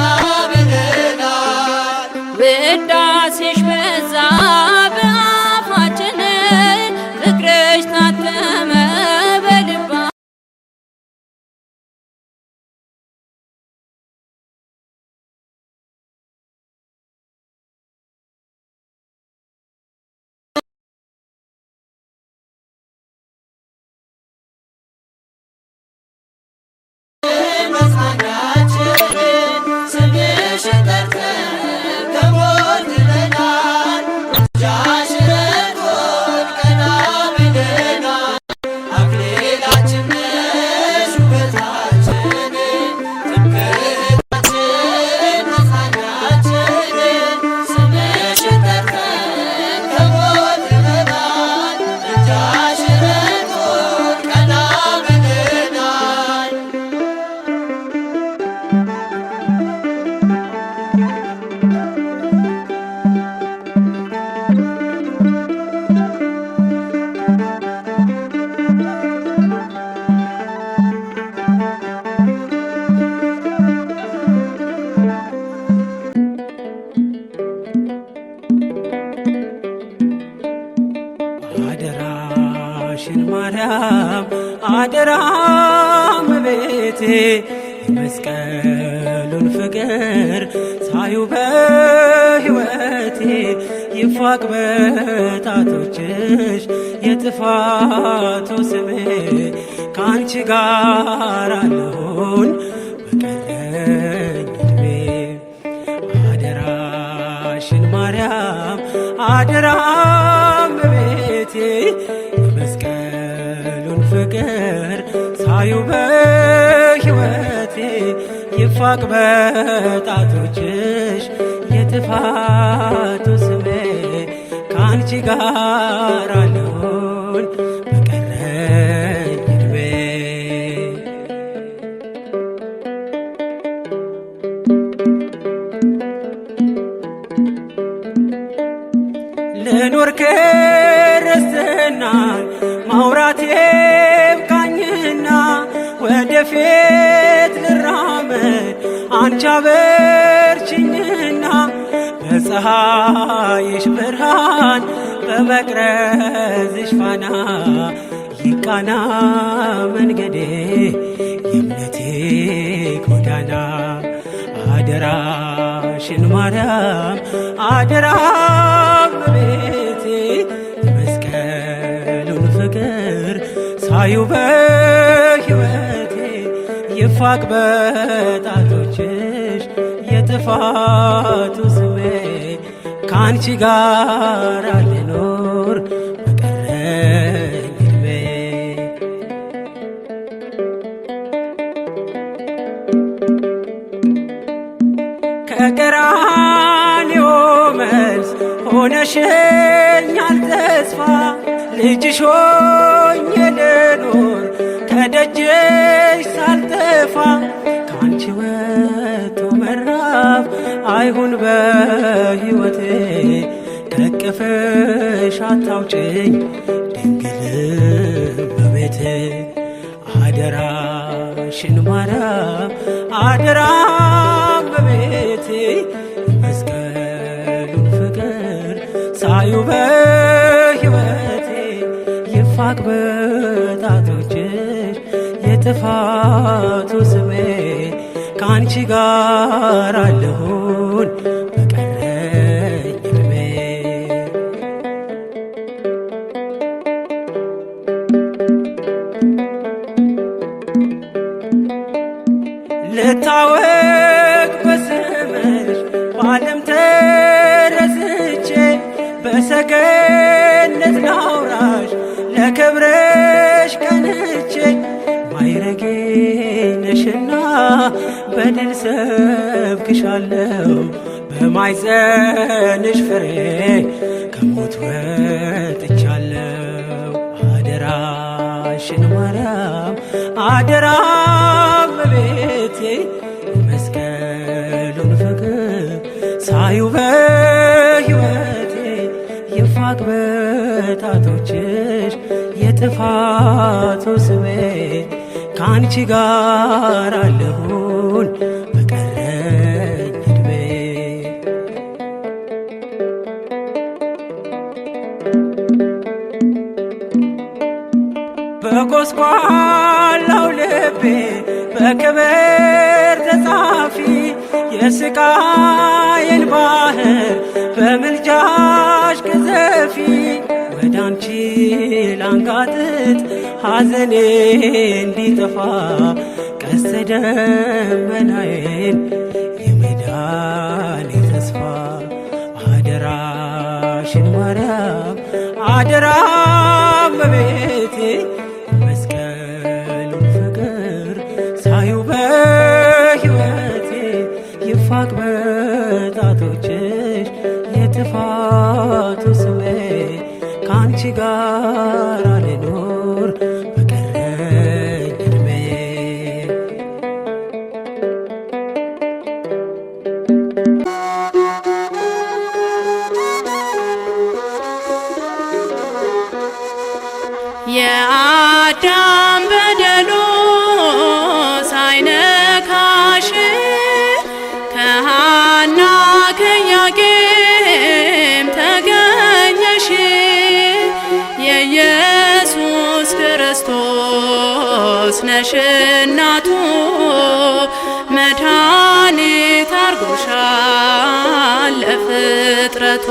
ብለናል። ውዳሴሽ በዛ በአፋችን ፍቅርሽ ታተመ በልባ መጽናኛችን ስምሽን ጠርተን ከሞት ድነናል ምልጃሽ ረድቶን ቀና ብለናል። አክሊላችን ነሽ ውበታችን ትምክህታችን መጽናኛችን ስምሽን ጠርተን ከሞት ድነናል ምልጃሽ ረድቶን ቀና ብለናል። አደራሽን ማርያም አደራ እመቤቴ የመስቀሉን ፍቅር ሳዩ በሕይወቴ ይፋቅ በጣቶችሽ የጥፋቱ ስሜ ከአንቺ ጋር አለሁን በቀረኝ ዕድሜ። አደራሽን ማርያም አደራ እመቤቴ የመስቀሉን ፍቅር ሳዩ በሕይወቴ ይፋቅ በጣቶችሽ የጥፋቱ ስሜ ከአንቺ ጋር አለሁን በቀረኝ ዕድሜ። ልኖር ክርስትናን ማውራቴ ብቃኝና ወደፊት ልራመድ አንቺ አበርችኝና በፀሐይሽ ብርሃን በመቅረዝሽ ፋና ይቃና መንገዴ የእምነቴ ጎዳና። አደራሽን ማርያም አደራ እመቤቴ የመስቀሉን ፍቅር ሳዩ በሕይወቴ ይፋቅ በጣቶችሽ የጥፋቱ ስሜ ከአንቺ ጋር ልኖር በቀረኝ ዕድሜ። ከቀራንዮ መልስ ሆነሽኛል ተስፋ ልጅሽ ሆኜ ልኖር ከደጅሽ ሳልጠፋ ከአንቺ ወጥቶ መራፍ አይሁን በሕይወቴ ከቅፍሽ አታውጭኝ ድንግል እመቤቴ። አደራሽን ማርያም አደራ እመቤቴ የመስቀሉን ፍቅር ሳዩ በሕይወቴ ይፋቅ በጣቶችሽ የጥፋቱ ስሜ ከአንቺ ጋር አለሁን በቀረኝ ዕድሜ። ልታወቅ በስምሽ በዓለም ተረስቼ በሰገነት ላውራሽ ለክብርሽ ቀንቼ ማይረጌ ነሽና በድል ሰብክሻለሁ በማኅፀንሽ ፍሬ ከሞት ወጥቻለሁ። አደራሽን ማርያም አደራ እመቤቴ የመስቀሉን ፍቅር ሳዩ በሕይወቴ ይፋቅ በጣቶችሽ የጥፋቱ ስሜ ከአንቺ ጋር አለሁን በቀረኝ ዕድሜ። በጎስቋላው ልቤ በክብር ተጻፊ የስቃይን ባህር በምልጃሽ ቅዘፊ። ወዳንቺ ላንጋጥጥ ሐዘኔ እንዲጠፋ ቀስተ ደመናዬን የመዳኔ ተስፋ። አደራሽን ማርያም አደራ እመቤቴ መስቀሉን ፍቅር ሳዩ በሕይወቴ ይፋቅ በጣቶችሽ የጥፋቱ ስሜ ከአንቺ ጋር ልኖር በቀረኝ ዕድሜ። የአዳም በደሉ ሳይነካሽ ከሐና ከኢያቄም ተገኘሽ። የኢየሱስ ክርስቶስ ነሽ እናቱ መድኃኒት አርጎሻል ለፍጥረቱ።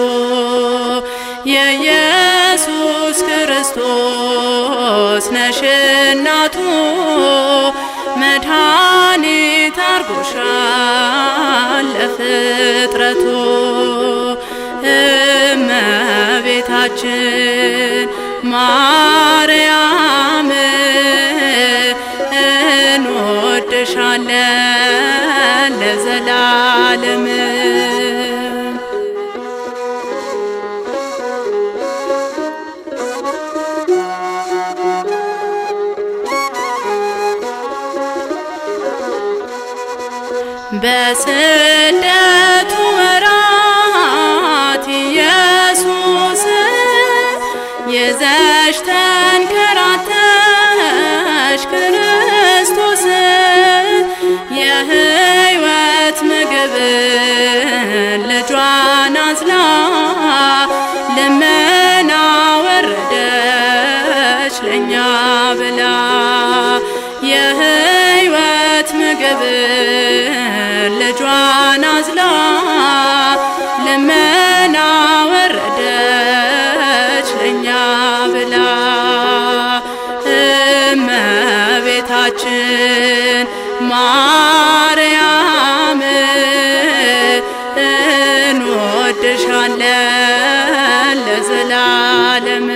የኢየሱስ ክርስቶስ ነሽ እናቱ መድኃኒት አርጎሻል ለፍጥረቱ። እመቤታችን ማርያም እንወድሻለን ለዘላለም። በስደቱ ወራት ኢየሱስ ይዘሽ ተንከራተሽ ክርስቶስ የሕይወት ምግብን ልጇን አዝላ ልመና ወረደች ለእኛ ብላ። የሕይወት ምግብን ልጇን አዝላ ልመና ወረደች ለእኛ ብላ። እመቤታችን ማርያም እንወድሻለን ለዘላለም።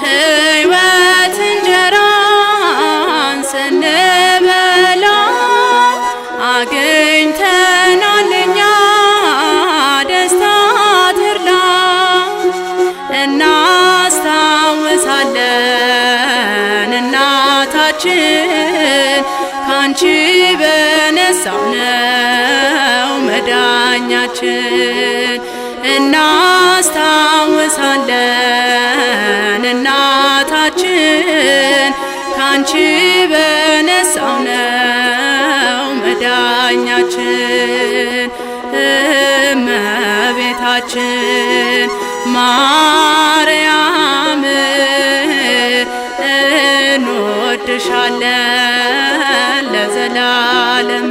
የሕይወት እንጀራን ስንበላ አግኝተናል እኛ ደስታ ተድላ። እናስታውሳለን እናታችን ካንቺ በነሳነው መዳኛችን። እናስታውሳለን እናታችን ካንቺ በነሳው ነው መዳኛችን። እመቤታችን ማርያም እንወድሻለን ለዘላለም።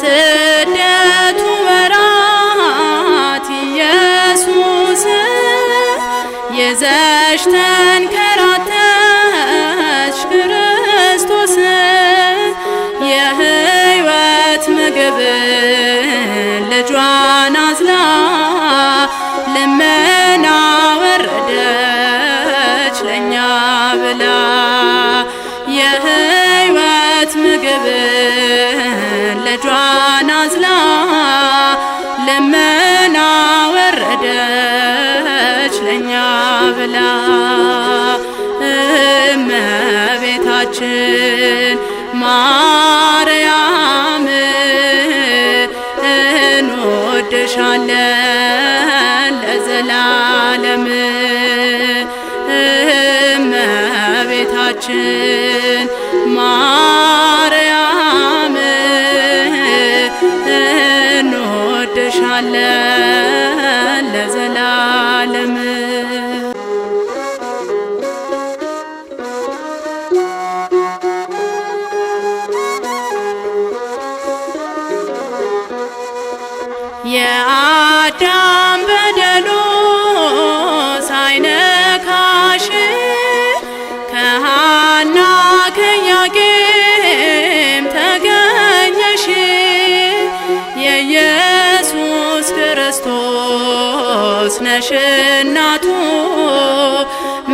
በስደቱ ወራት ኢየሱስ ይዘሽ ተንከራተትሽ ክርስቶስ፣ የሕይወት ምግብ ልጇን አዝላ ልመና ወረደች ለኛ ብላ። የሕይወት ምግብ ልጇን አዝላ ልመና ወረደች ለኛ ብላ። እመቤታችን ማርያም እንወድሻለን ለዘላለም። እመቤታችን ማርያም እንወድሻለን ለዘላለም። የአዳም በደሉ ሳይነካሽ ከሐና ከኢያቄም ተገኘሽ። የኢየሱስ ክርስቶስ ነሽ እናቱ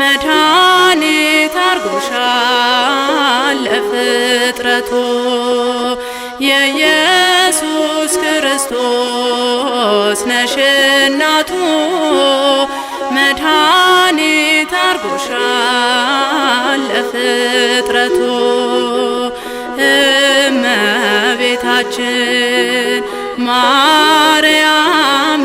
መድኃኒት አርጎሻል ለፍጥረቱ። የኢየሱስ ክርስቶስ ነሽ እናቱ መድኃኒት አርጎሻል ለፍጥረቱ። እመቤታችን ማርያም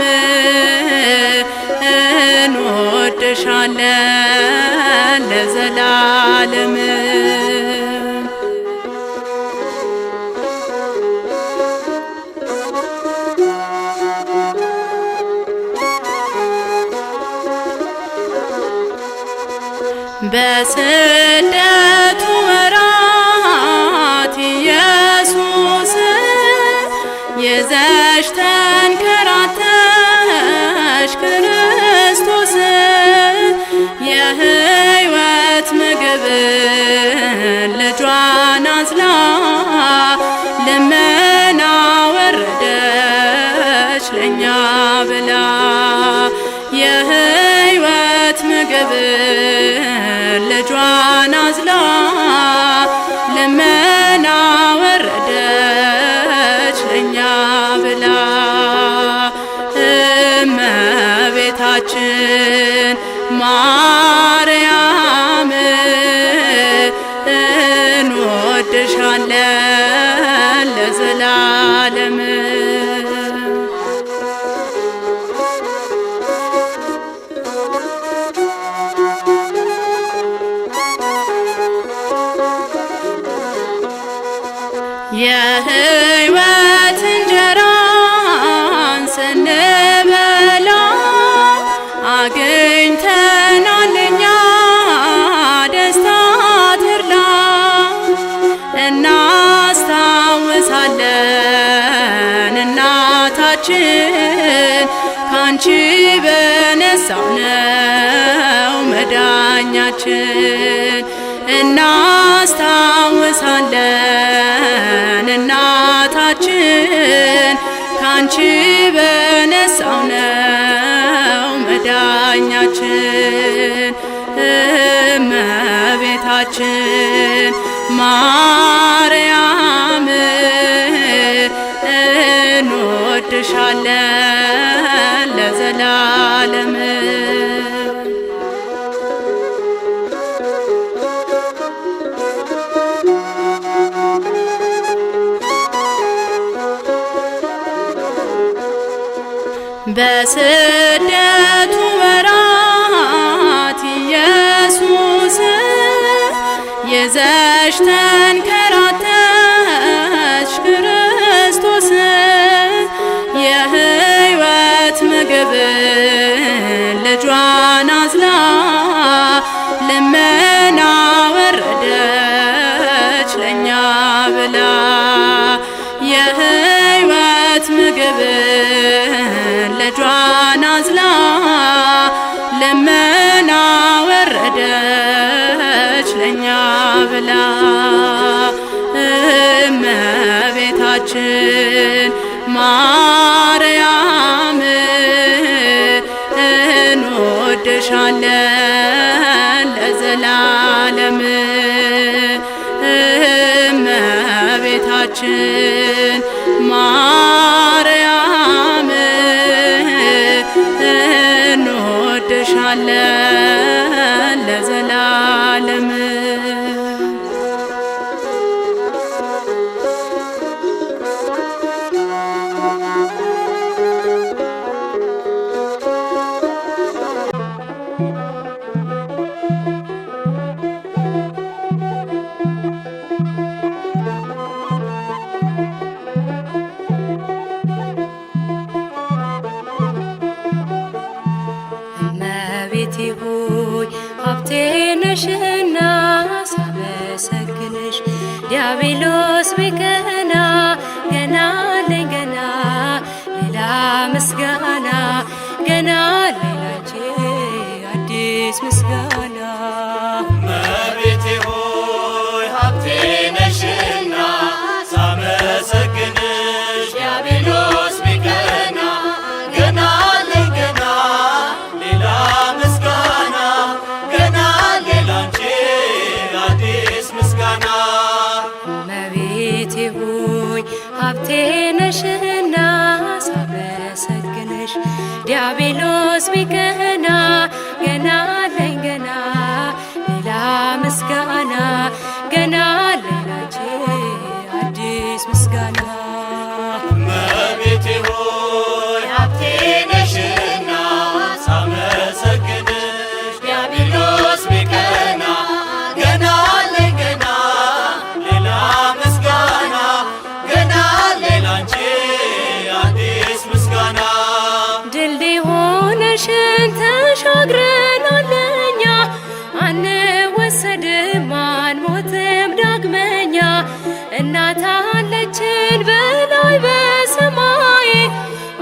እንወድሻለን ለዘላለም። በስደቱ ወራት ኢየሱስ ይዘሽ ተንከራተትሽ ክርስቶስ፣ የሕይወት ምግብ ልጇን አዝላ ልመና ወረደች ለኛ ብላ። የሕይወት ምግብ ልጇን አዝላ ልመና ወረደች ለኛ ብላ። እመቤታችን ማርያም እንወድሻለን ለዘላለም። የሕይወት እንጀራን ስንበላ አግኝተናል እኛ ደስታ ተድላ። እናስታውሳለን እናታችን ካንቺ በነሳው ነው መዳኛችን። እናስታውሳለን እናታችን ካንቺ በነሳው ነው መዳኛችን። እመቤታችን ማርያም እንወድሻለን ለዘላለም። በስደቱ ወራት ኢየሱስ ይዘሽ ተንከራተትሽ ክርስቶስ የሕይወት ምግብ ልጇን አዝላ ልመና ወረደች ለኛ ብላ የሕይወት ምግብ ልጇን አዝላ ልመና ወረደች ለኛ ብላ እመቤታችን ማርያም እንወድሻለን ለዘላለም እመቤታችን ማርያም እንወድሻለን ለዘላለም እመቤቴ ሆይ ሀብቴ ነሽና ሳመሰግንሽ ዲያብሎስ ቢቀና ገና አለኝ ገና ሌላ ምስጋና ገና ሌላንቺ አዲስ ምስጋና እመቤቴ ሆይ ሀብቴ ነሽና ሳመሰግንሽ ዲያብሎስ ቢቀና ገና አለኝ ገና ሌላ ምስጋና ገና ሌላንቺ አዲስ ምስጋና እመቤቴ ሆይ ሀብቴ ነሽና ሳመሰግንሽ ዲያብሎስ ቢቀና ገና አለኝ ገና ሌላ ምስጋና ገና ሌላንቺ አዲስ ምስጋና እመቤቴ ሆይ ሀብቴ ነሽና ሳመሰግንሽ ዲያብሎስ ቢቀና ገና አለኝ ገና ሌላ ምስጋና ገና ሌላንቺ አዲስ ምስጋና ድልድይ ሆነሽን ተሻግረናል እኛ አንወሰድም አንሞትም ዳግመኛ እናት አለችን በላይ በሰማይ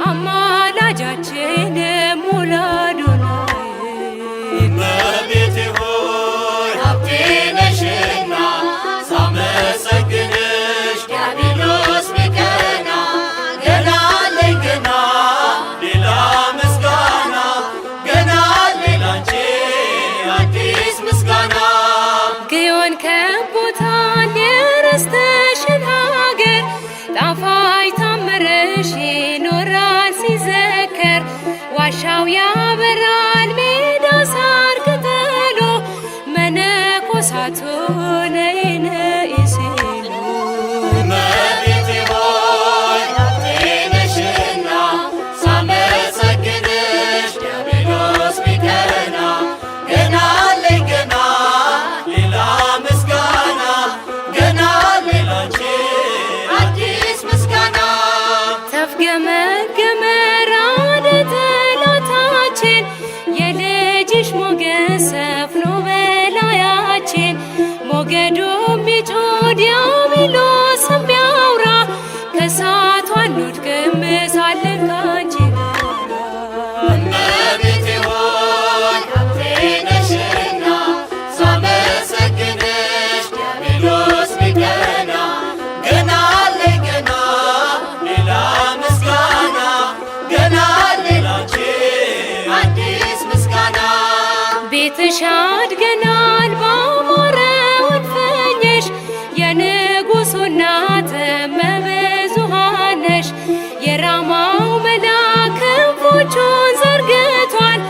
አማላጃችን ሙላዱናይ እመቤቴ ሆይ ሀብቴ ነሽና ሳመሰግንሽ ዲያብሎስ ቢቀና ገና አለኝ ገና ሌላ ምስጋና ገና ሌላንቺ አዲስ ምስጋና ግዮን ከቦታል የረስተሽን ሀገር ጣፋጭ ታምርሽ ይኖራል ሲዘከር ዋሻው ያበራል ሜዳ ሳር ቅጠሉ መነኮሳቱ ነይ ነይ ሲሉ እመቤቴ ሆይ ሀብቴ ነሽና ሳመሰግንሽ ዲያብሎስ ቢቀና ገና አለኝ ገና ሌላ ምስጋና ገና ሌላንቺ አዲስ ምስጋና ተፍገመገመ ራደ ጠላታችን የልጅሽ ሞገስ ሰፍኖ በላያችን ሞገዱ ቢጮህ ዲያብሎስ ቢያውራ ከእሳቱ አንወድቅም ሳለን ካንቺ ጋራ እመቤቴ ሆይ ሀብቴ ነሽና ሳመሰግንሽ ዲያብሎስ ቢቀና ገና አለኝ ገና ሌላ ምስጋና ገና ሌላንቺ አዲስ ምስጋና ቤትሽ አድገናል ባማረው እልፍኝሽ የንጉሡ እናት እመብዙኃን ነሽ የራማው መልአክ ክንፎቹን ዘርግቷል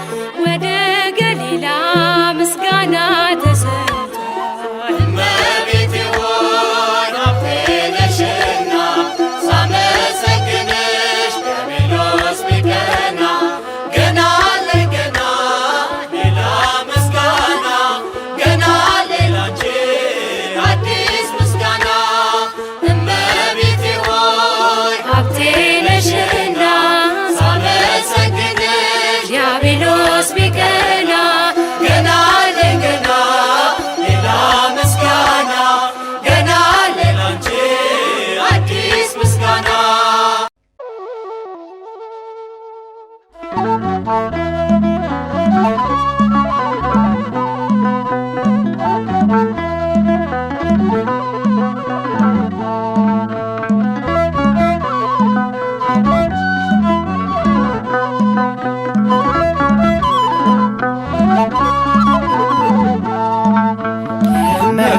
ወደ ገሊላ ምስጋና ተሰጥቷል እመቤቴ ሆይ ሀብቴ ነሽና ሳመሰግንሽ ዲያብሎስ ቢቀና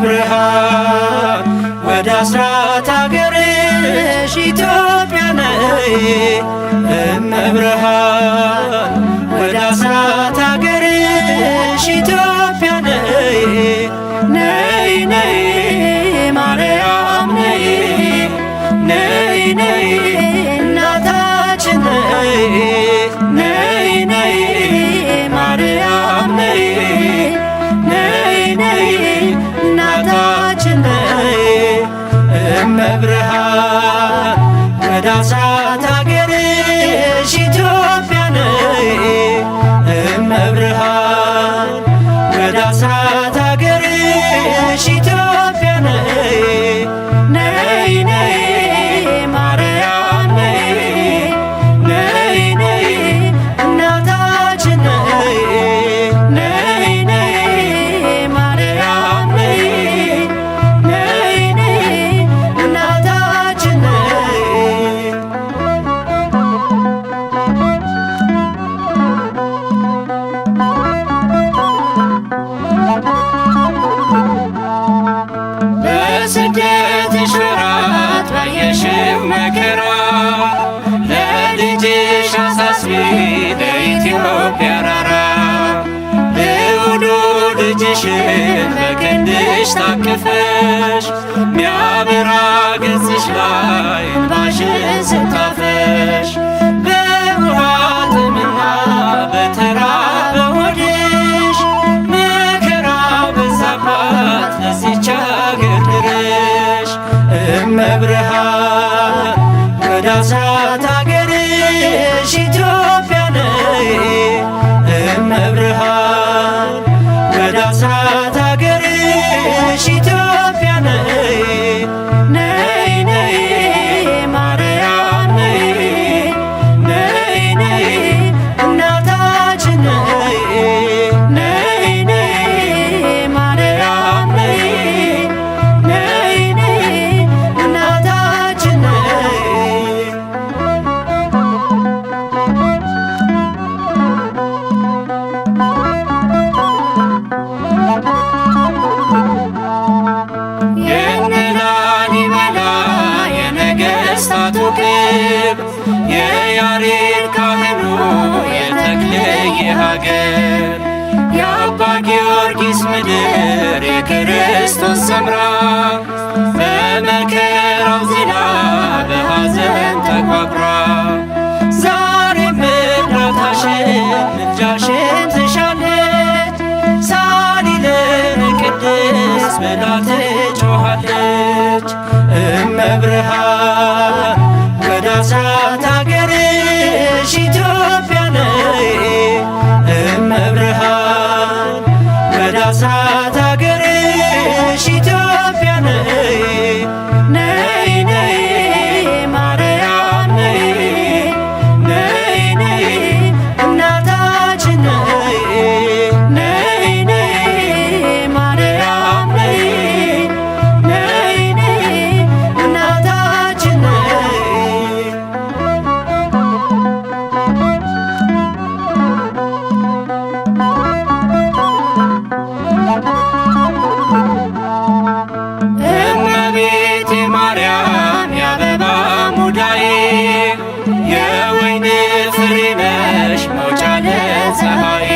እመብርሃን ወደ አስራት አገርሽ ኢትዮጵያ ነይ። እመብርሃን ወደ አስራት አገርሽ ኢትዮጵያ ነይ። ነይ ነይ ማርያም ነይ፣ ነይ ነይ እናታችን ነይ። ነይ ነይ ማርያም ነይ፣ ነይ ነይ እናታችን ነይ። እመብርሃን ወደ አስራት አገርሽ ኢትዮጵያ ነይ። እመብርሃን ወደ አስራት አገርሽ ኢትዮጵያ ነይ። ነይ ነይ ማርያም ነይ፣ ነይ ነይ እናታችን ነይ። ነይ ነይ ማርያም ነይ፣ ነይ ነይ እናታችን ነይ። በስደትሽ ወራት ባየሽው መከራ ለልጅሽ አሳስቢ ለኢትዮጵያ ራራ። ልዑሉ ልጅሽን በክንድሽ ታቅፈሽ ሚያበራ ገጽሽ ላይ እንባሽን ስታፈሽ በውሃ ጥምና በተራበ ሆድሽ መከራ በዛባት ለዚች አገር ድረሽ። እመብርሃን ወደ አስራት አገርሽ ኢትዮጵያ ነይ። እመብርሃን ወደ አስራት አገርሽ ኢትዮጵያ ነይ። ነይ ነይ ማርያም ነይ፣ ነይ ነይ እናታችን ነይ። ነይ ነይ ማርያም ነይ፣ ነይ ነይ እናታችን ነይ። የነላሊበላ የነገሥታቱ ክብ የያሬድ ካህኑ የተክልየ ሀገር የአባ ጊዮርጊስ ምድር የክርስቶስ ሰምራ በመከራው ዝላ በሐዘን ተቋቁራ ዛሬም እርዳታሽን ምልጃሽን ትሻለች። ሳሊለነ ቅድስት ብላ ትጮኻለች። እመብርሃን ወደ አስራት አገርሽ ኢትዮጵያ ነይ። እመብርሃን ወደ አስራት አገርሽ ኢትዮጵያ ነይ። ነይ ነይ ማርያም ነይ፣ ነይ ነይ እናታችን ነይ። ነይ ነይ ማርያም ነይ፣ ነይ ነይ እናታችን ነይ። እመቤቴ ማርያም የአበባ ሙዳዬ የወይን ፍሬ ነሽ መውጫ ለፀሐይ።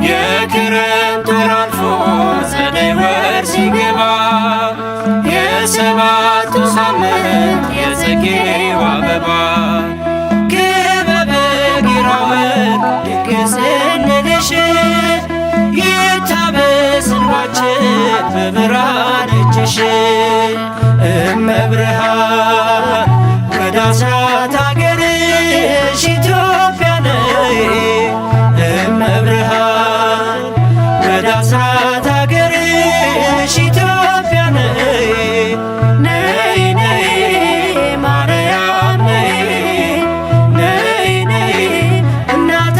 የክረምት ወር አልፎ ጸደይ ወር ሲገባ የሰባቱ ሳምንት የጽጌው አበባ ክበበ ጊራወን ድንግል ስንልሽ ይታበስ እንባችን በብርሃን እጅሽ። እመብርሃን ወደ አስራት አገርሽ ኢትዮጵያ ነይ። እመብርሃን ወደ አስራት አገርሽ ኢትዮጵያ ነይ። ነይ ነይ ማርያም ነይ፣ ነይ ነይ እናት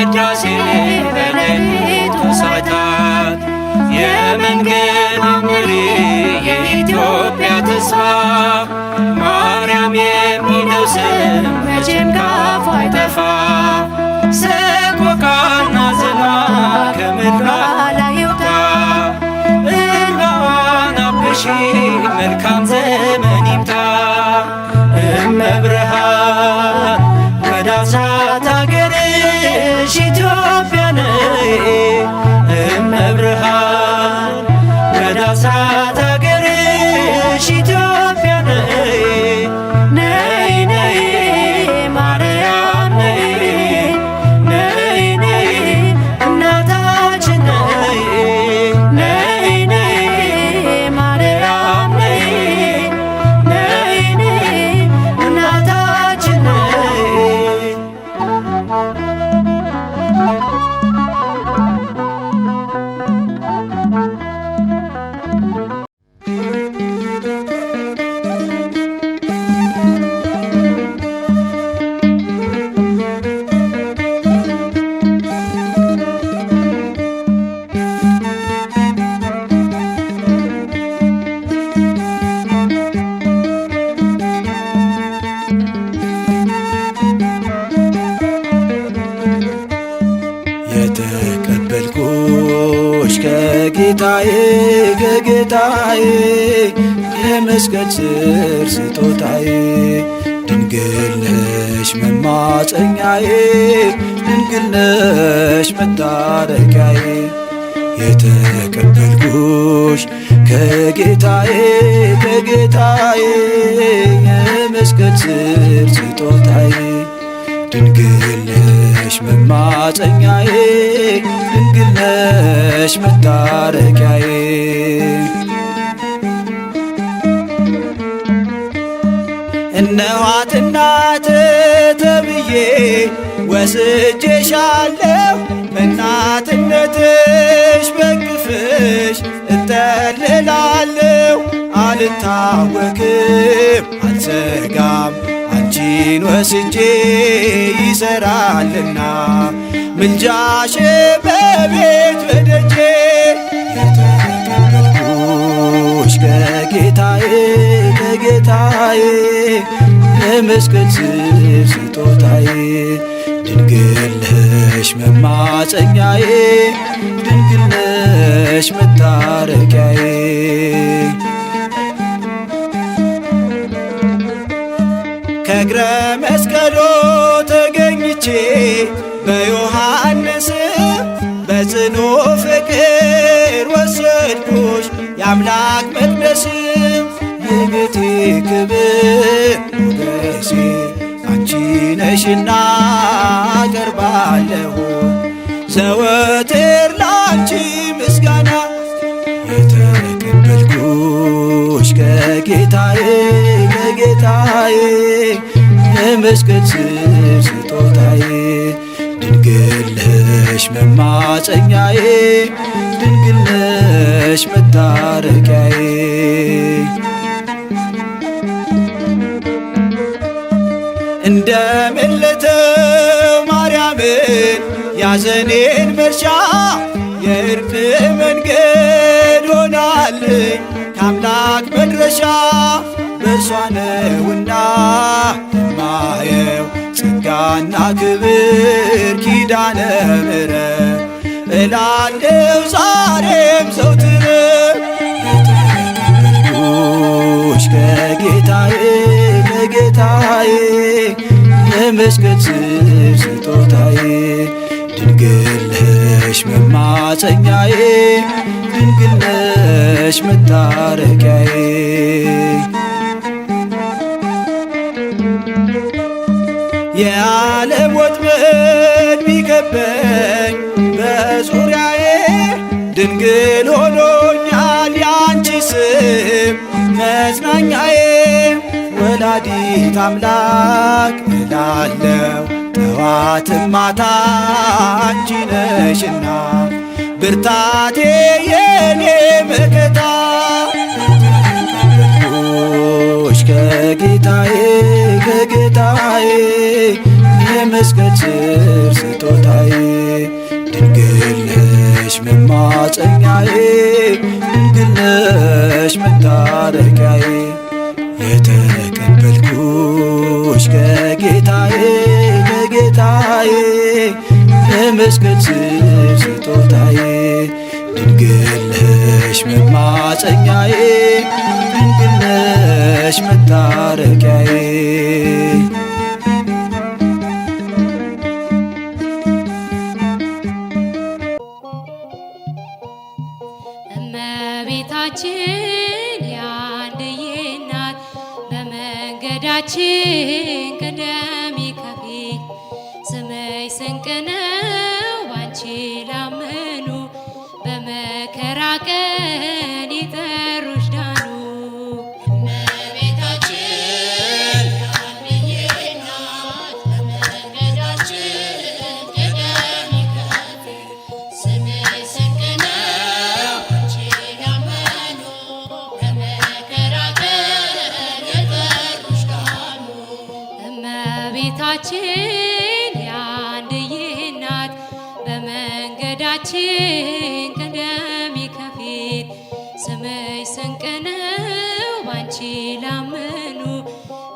ቅዳሴ በሌሊቱ ሰዓታት የመንገድ መሪ የኢትዮጵያ ተስፋ ማርያም የሚለው ስም መቼም ካፏ አይጠፋ። ሰቆቃና ዝና ከምድሯ ላይ ይውጣ እንባዋን አብሺ መልካም ዘመን ይምጣ። እመብርሃን ወደ አስራት አገርሽ ኢትዮጵያ ነይ እመብርሃን ወደ አስራት አገርሽ ኢትዮጵያ ነይ ነይ ነይ ማርያም ነይ ነይ ነይ እናታችን ነይ ነይ ነይ ማርያም ነይ ነይ ነይ እናታችን ነይ። የተቀበልኩሽ ከጌታዬ ከጌታዬ የመስቀል ስር ስጦታዬ ድንግል ነሽ መማፀኛዬ ድንግል ነሽ መታረቂያዬ። የተቀበልኩሽ ከጌታዬ ከጌታዬ የመስቀል ስር ስጦታዬ ድንግል ነሽ መማፀኛዬ ድንግል ነሽ መታረቂያዬ። እነኋት እናትህ ተብዬ ወስጄሻለሁ በእናትነትሽ በቅፍሽ እጠልላለሁ አልታወክም አልሰጋም አንቺን ወስጄ ይሰራልና ምልጃሽ በቤት በደጄ። የተቀበልኩሽ ከጌታዬ ከጌታዬ የመስቀል ስር ስጦታዬ ድንግል ነሽ መማፀኛዬ ድንግል ነሽ መታረቂያዬ። ከእግረ መስቀሎ ተገኝቼ በዮሐንስ በጽኑ ፍቅር ወሰድኩሽ የአምላክ መቅደስ የቤቴ ክብር ሞገሴ አንቺ ነሽና አቀርባለሁ ዘወትር ላንቺ ምስጋና። የተቀበልኩሽ ከጌታዬ ከጌታዬ የመስቀል ስር ስጦታዬ ድንግል ነሽ መማፀኛዬ ድንግል ነሽ መታረቂያዬ። እንደምልተው ማርያምን ያዘኔን መርሻ የእርቅ መንገድ ሆናልኝ ከአምላክ መድረሻ በእርሷ ነውና ማየው ጸጋና ክብር ኪዳነ ምሕረት እላለሁ ዛሬም ዘውትር። የተቀበልኩሽ ከጌታዬ ከጌታዬ የመስቀል ስር ስጦታዬ ድንግል ነሽ መማፀኛዬ ድንግል ነሽ መታረቂያዬ። የዓለም ወጥመድ ቢከበኝ በዙሪያዬ ድንግል ሆኖኛል ያንቺ ስም መጽናኛዬ። ወላዲት አምላክ እላለሁ ጠዋትም ማታ አንቺ ነሽና ብርታቴ የኔ መከታ። የተቀበልኩሽ ከጌታዬ ከጌታዬ የመስቀል ስር ስጦታዬ ጌታዬ ድንግል ነሽ መታረቂያዬ የተቀበልኩሽ ከጌታዬ ከጌታዬ በመስቀል ስር ስጦታዬ ድንግል ነሽ መማፀኛዬ ድንግል ነሽ መታረቂያዬ እመቤታችን የአንድዬ እናት በመንገዳችን ቅደሚ ከፊት ስምሽ ስንቅ ነው ባንቺ ላመኑ በመከራ ቀን የጠሩሽ ዳኑ። እመቤታችን የአንድዬ እናት በመንገዳችን ቅደሚ ከፊት ስምሽ ስንቅ ነው ባንቺ ላመኑ በመከራ ቀን የጠሩሽ ዳኑ። እመቤታችን የአንድዬ እናት በመንገዳችን ቅደሚ ከፊት ስምሽ ስንቅ ነው ባንቺ ላመኑ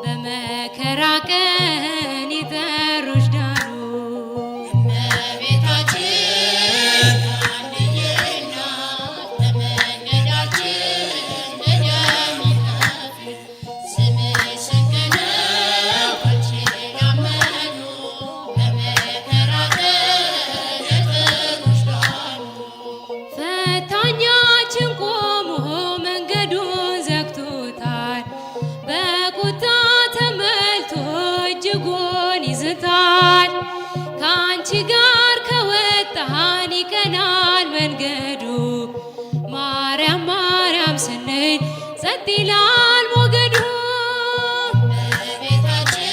በመከራ ቀን የጠሩሽ ዳኑ። እመቤታችን የአንድዬ እናት በመንገዳችን ቅደሚ ከፊት ስምሽ ስንቅ ነው ባንቺ ላመኑ በመከራ ቀን የጠሩሽ ዳኑ። ፈታኛችን ቆሞ መንገዱን ዘግቶታል በቁጣ ተመልቶ እጅጉን ይዝታል። ከአንቺ ጋር ከወጣን ይቀናል መንገዱ ማርያም ማርያም ስንል ጸጥ ይላል ሞገዱ። እመቤታችን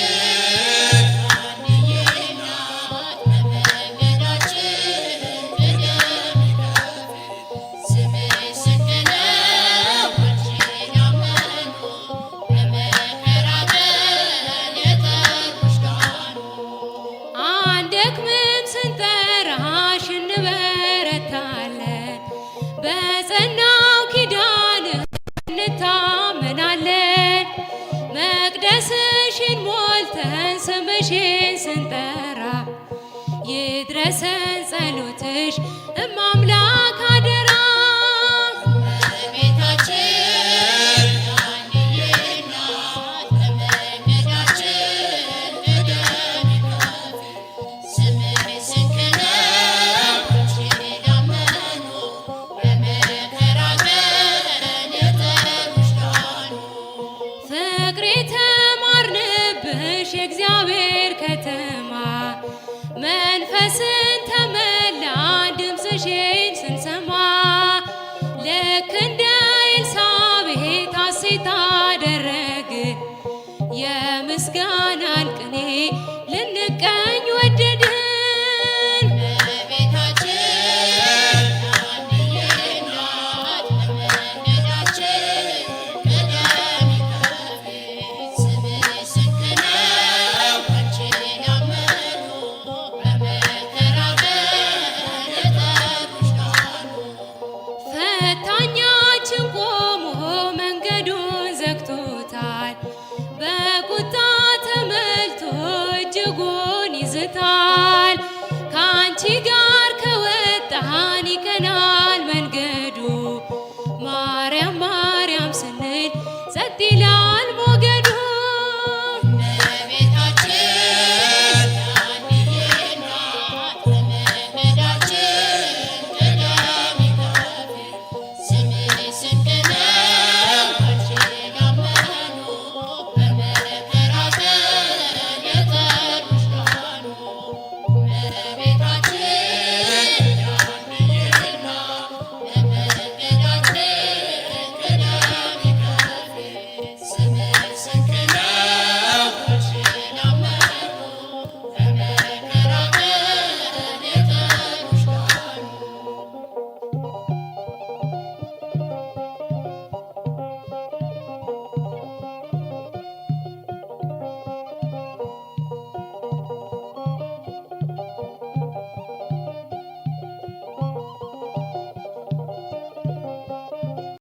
የአንድዬ እናት በመንገዳችን ቅደሚ ከፊት ስምሽ ስንቅ ነው ባንቺ ላመኑ በመከራ ቀን የጠሩሽ ዳኑ። አንደክምም ስንጠራሽ እንበረታለን በጸናው ኪዳን እንታመናለን። መቅደስሽን ሞልተን ስምሽን ስንጠራ ይድረሰን ጸሎትሽ እማምላክ አደራ። እመቤታችን የአንድዬ እናት በመንገዳችን ቅደሚ ከፊት ስምሽ ስንቅ ነው ባንቺ ላመኑ በመከራ ቀን የጠሩሽ ዳኑ። ፍቅር የተማርንብሽ የእግዚአብሔር ከተማ መንፈስን ተመላን ድምፅሽን ስንሰማ ልክ እንደ ኤልሳቤጥ ሐሴት አደረግን የምስጋናን ቅኔ ልንቀኝ ወደድን። እመቤታችን የአንድዬ እናት በመንገዳችን ቅደሚ ከፊት ስምሽ ስንቅ ነው ባንቺ ላመኑ በመከራ ቀን የጠሩሽ ዳኑ። ፈታኛችን ቆሞ መንገዱን ዘግቶታል በቁጣ ተመልቶ እጅጉን ይዝታል። ከአንቺ ጋር ከወጣን ይቀናል